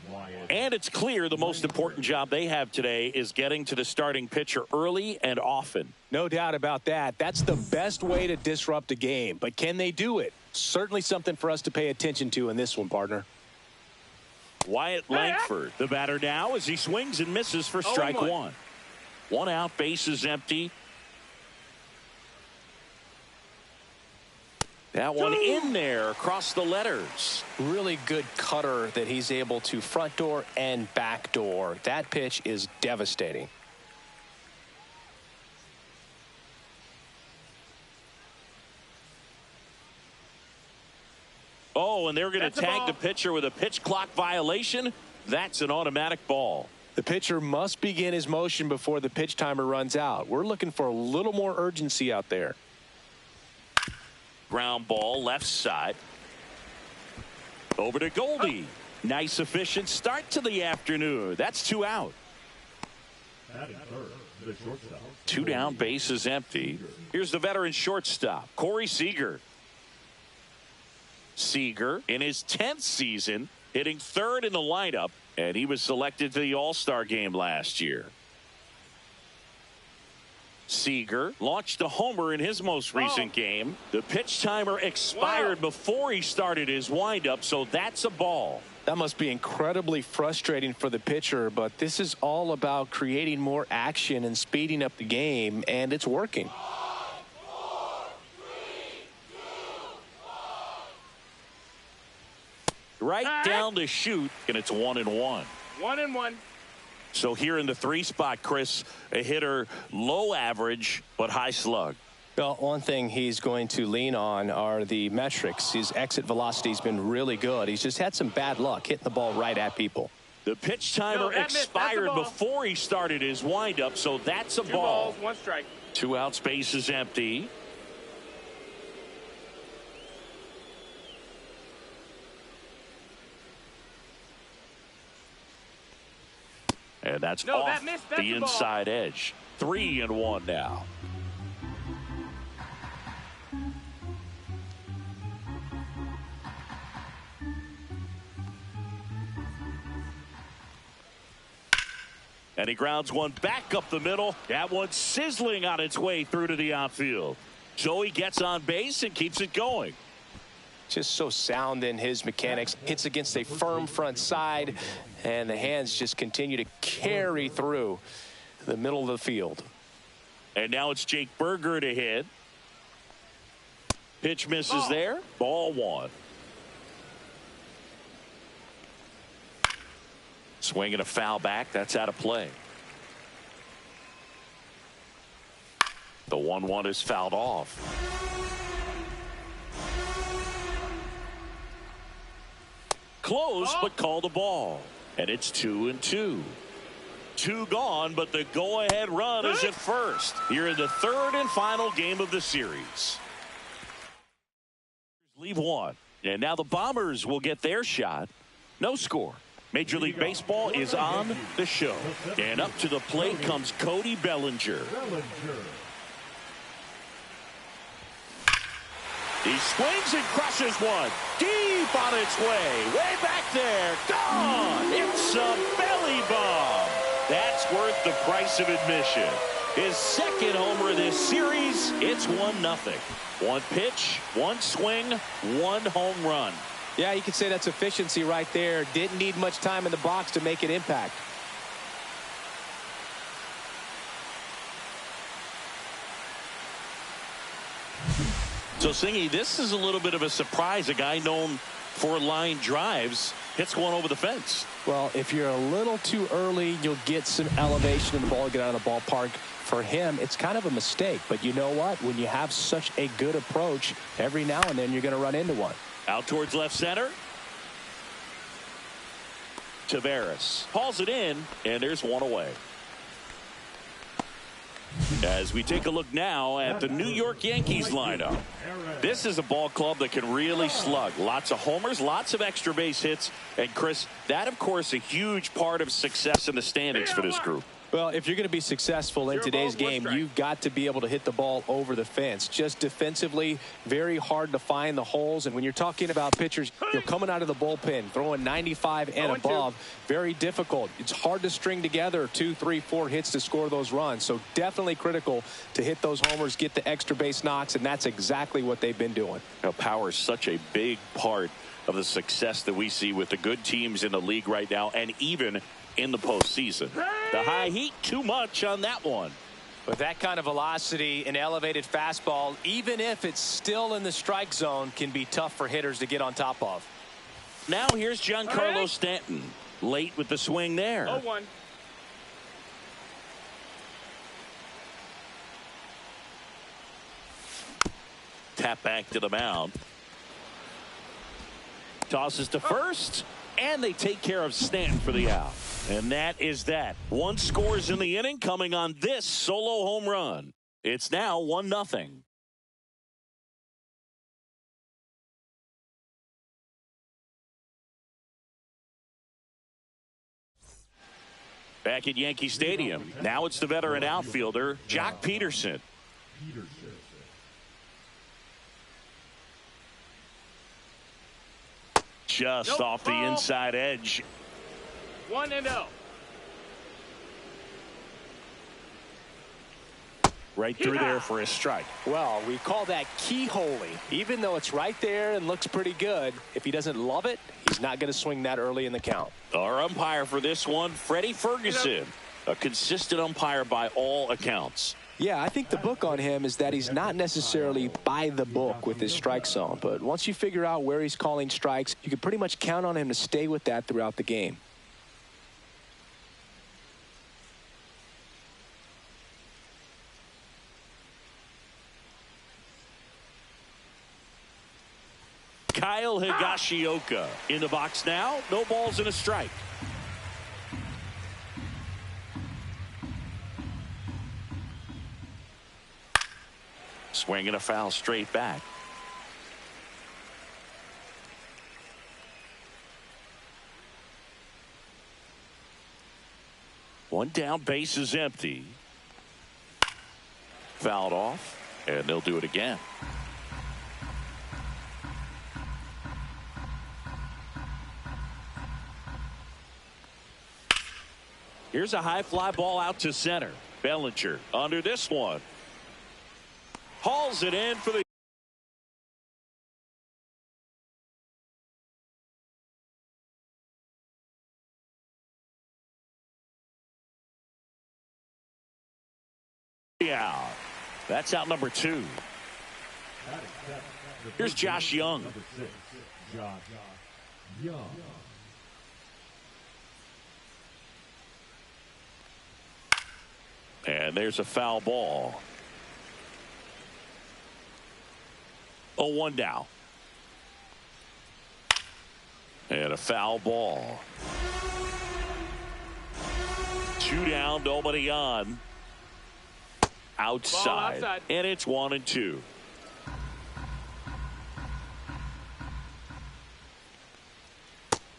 And it's clear the most important job they have today is getting to the starting pitcher early and often. No doubt about that. That's the best way to disrupt a game. But can they do it? Certainly something for us to pay attention to in this one, partner. Wyatt Langford, the batter now, as he swings and misses for strike one. One out, base is empty. That one in there across the letters. Really good cutter that he's able to front door and back door. That pitch is devastating. Oh, and they're going to tag the pitcher with a pitch clock violation. That's an automatic ball. The pitcher must begin his motion before the pitch timer runs out. We're looking for a little more urgency out there. Ground ball left side. Over to Goldie. Nice efficient start to the afternoon. That's two out. Two down, base is empty. Here's the veteran shortstop, Corey Seager. Seager in his 10th season, hitting third in the lineup. And he was selected to the All-Star game last year. Seager launched a homer in his most recent game. The pitch timer expired before he started his windup, so that's a ball. That must be incredibly frustrating for the pitcher, but this is all about creating more action and speeding up the game, and it's working. Right down the chute, and it's 1-1. 1-1. So here in the 3 spot, Chris, a hitter low average but high slug. Well, one thing he's going to lean on are the metrics. His exit velocity has been really good. He's just had some bad luck hitting the ball right at people. The pitch timer expired before he started his windup, so that's a ball. 2 balls, 1 strike. 2 outs, base is empty. And that's off the inside edge. 3-1 now. And he grounds one back up the middle. That one sizzling on its way through to the outfield. So he gets on base and keeps it going. Just so sound in his mechanics. Hits against a firm front side, and the hands just continue to carry through the middle of the field. And now it's Jake Burger to hit. Pitch misses there. Ball 1. Swing and a foul back. That's out of play. The 1-1 is fouled off. close, but call the ball. And it's 2-2. 2 gone, but the go-ahead run is at first. Here in the third and final game of the series. Leave one. And now the Bombers will get their shot. No score. Major League Baseball is on the show. And up to the plate comes Cody Bellinger. He swings and crushes one. Deep on its way. Way back there. Gone. It's a belly bomb. That's worth the price of admission. His second homer of this series. It's 1-0. One pitch, one swing, one home run. Yeah, you could say that's efficiency right there. Didn't need much time in the box to make an impact. So, Singy, this is a little bit of a surprise. A guy known for line drives hits one over the fence. Well, if you're a little too early, you'll get some elevation in the ball, get out of the ballpark. For him, it's kind of a mistake. But you know what? When you have such a good approach, every now and then you're going to run into one. Out towards left center. Taveras hauls it in, and there's one away. As we take a look now at the New York Yankees lineup. This is a ball club that can really slug. Lots of homers, lots of extra base hits. And, Chris, that, of course, a huge part of success in the standings for this group. Well, if you're going to be successful in today's game, you've got to be able to hit the ball over the fence. Just defensively, very hard to find the holes. And when you're talking about pitchers, coming out of the bullpen, throwing 95 and above, very difficult. It's hard to string together 2, 3, 4 hits to score those runs. So definitely critical to hit those homers, get the extra base knocks, and that's exactly what they've been doing. Now, power is such a big part of the success that we see with the good teams in the league right now, and even in the postseason. The high heat, too much on that one. With that kind of velocity, an elevated fastball, even if it's still in the strike zone, can be tough for hitters to get on top of. Now here's Giancarlo Stanton. Late with the swing there. 0-1. Tap back to the mound. Tosses to first, and they take care of Stanton for the out. And that is that. One scores in the inning coming on this solo home run. It's now 1-0. Back at Yankee Stadium. Now it's the veteran outfielder, Jock Peterson. Just off the inside edge. 1-0. Right through there for a strike. Well, we call that keyholing. Even though it's right there and looks pretty good, if he doesn't love it, he's not going to swing that early in the count. Our umpire for this one, Freddie Ferguson. A consistent umpire by all accounts. Yeah, I think the book on him is that he's not necessarily by the book with his strike zone. But once you figure out where he's calling strikes, you can pretty much count on him to stay with that throughout the game. Kyle Higashioka in the box now. No balls and a strike. Swing and a foul straight back. One down, base is empty. Fouled off, and they'll do it again. Here's a high fly ball out to center. Bellinger under this one. Hauls it in for the out. That's out number 2. Here's Josh Young. Number 6, Josh Young. And there's a foul ball. 0-1 now. And a foul ball. 2 down, nobody on. Outside. And it's 1-2.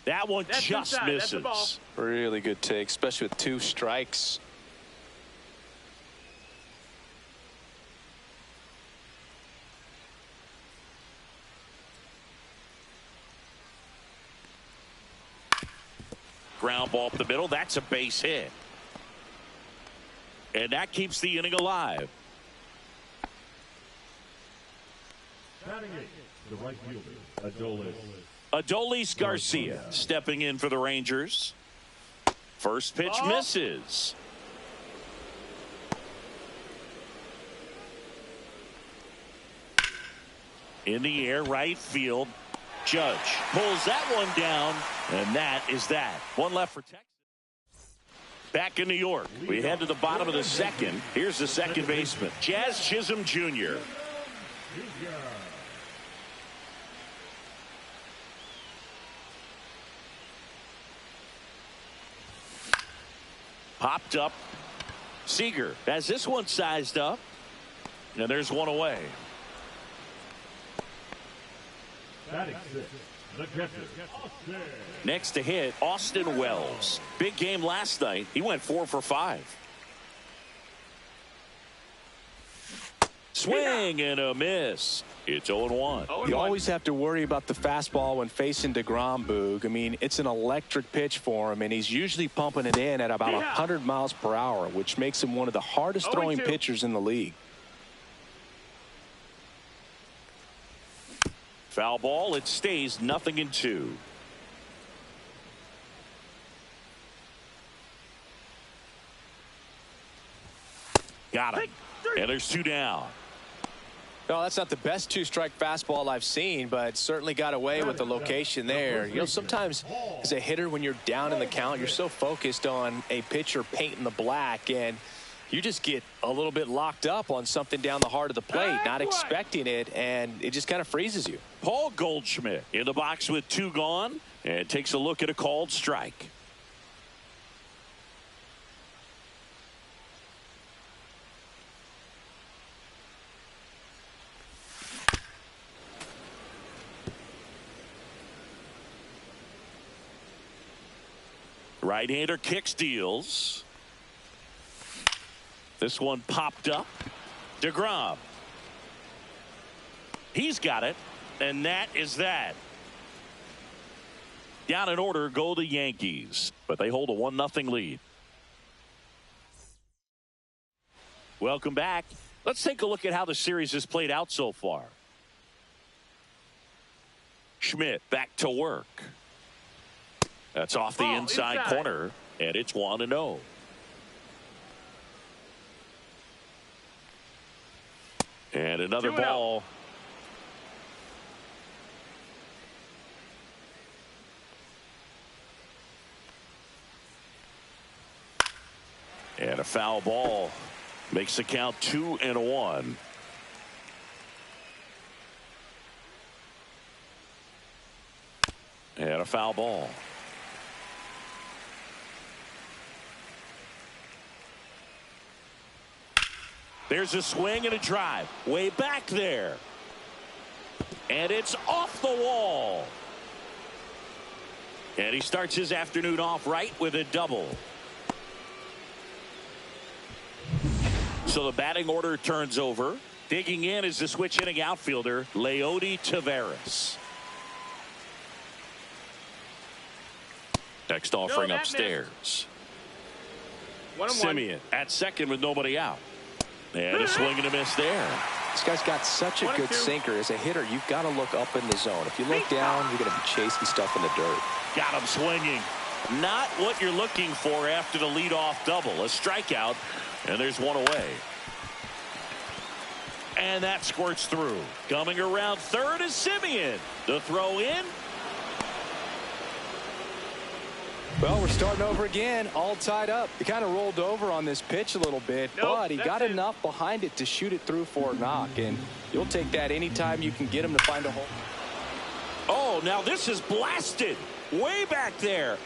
That one just misses. Really good take, especially with 2 strikes. Ground ball up the middle. That's a base hit. And that keeps the inning alive. Batting 8, the right fielder, Adolis. Adolis Garcia stepping in for the Rangers. First pitch misses. In the air, right field. Judge pulls that one down, and that is that. One left for Texas. Back in New York, we head to the bottom of the second. Here's the second baseman, Jazz Chisholm Jr. Popped up. Seager has this one sized up. And there's one away. Batting 6, the catcher, Austin. Next to hit, Austin Wells. Big game last night. He went 4 for 5. Swing and a miss. It's 0-1. You always have to worry about the fastball when facing DeGrom, Boog. I mean, it's an electric pitch for him, and he's usually pumping it in at about 100 miles per hour, which makes him one of the hardest throwing pitchers in the league. Foul ball. It stays 0-2. Got him. And there's 2 down. No, that's not the best 2-strike fastball I've seen, but certainly got away with the location there. You know, sometimes as a hitter, when you're down in the count, you're so focused on a pitcher painting the black, and you just get a little bit locked up on something down the heart of the plate, not expecting it, and it just kind of freezes you. Paul Goldschmidt in the box with 2 gone and takes a look at a called strike. Right-hander kicks, deals. This one popped up. DeGrom. He's got it, and that is that. Down in order go the Yankees, but they hold a 1-0 lead. Welcome back. Let's take a look at how the series has played out so far. Schmidt back to work. That's off the inside corner, and it's 1-0. And another ball. And a foul ball makes the count 2-1. And a foul ball. There's a swing and a drive. Way back there. And it's off the wall. And he starts his afternoon off right with a double. So the batting order turns over. Digging in is the switch hitting outfielder, Leody Taveras. Next offering upstairs. Simeon at second with nobody out. And a swing and a miss there. This guy's got such a good sinker. As a hitter, you've got to look up in the zone. If you look down, you're going to be chasing stuff in the dirt. Got him swinging. Not what you're looking for after the leadoff double. A strikeout, and there's one away. And that squirts through. Coming around third is Simeon. The throw in. Well, we're starting over again, all tied up. He kind of rolled over on this pitch a little bit, but he got enough behind it to shoot it through for a knock, and you'll take that anytime you can get him to find a hole. Oh, Oh, now this is blasted way back there.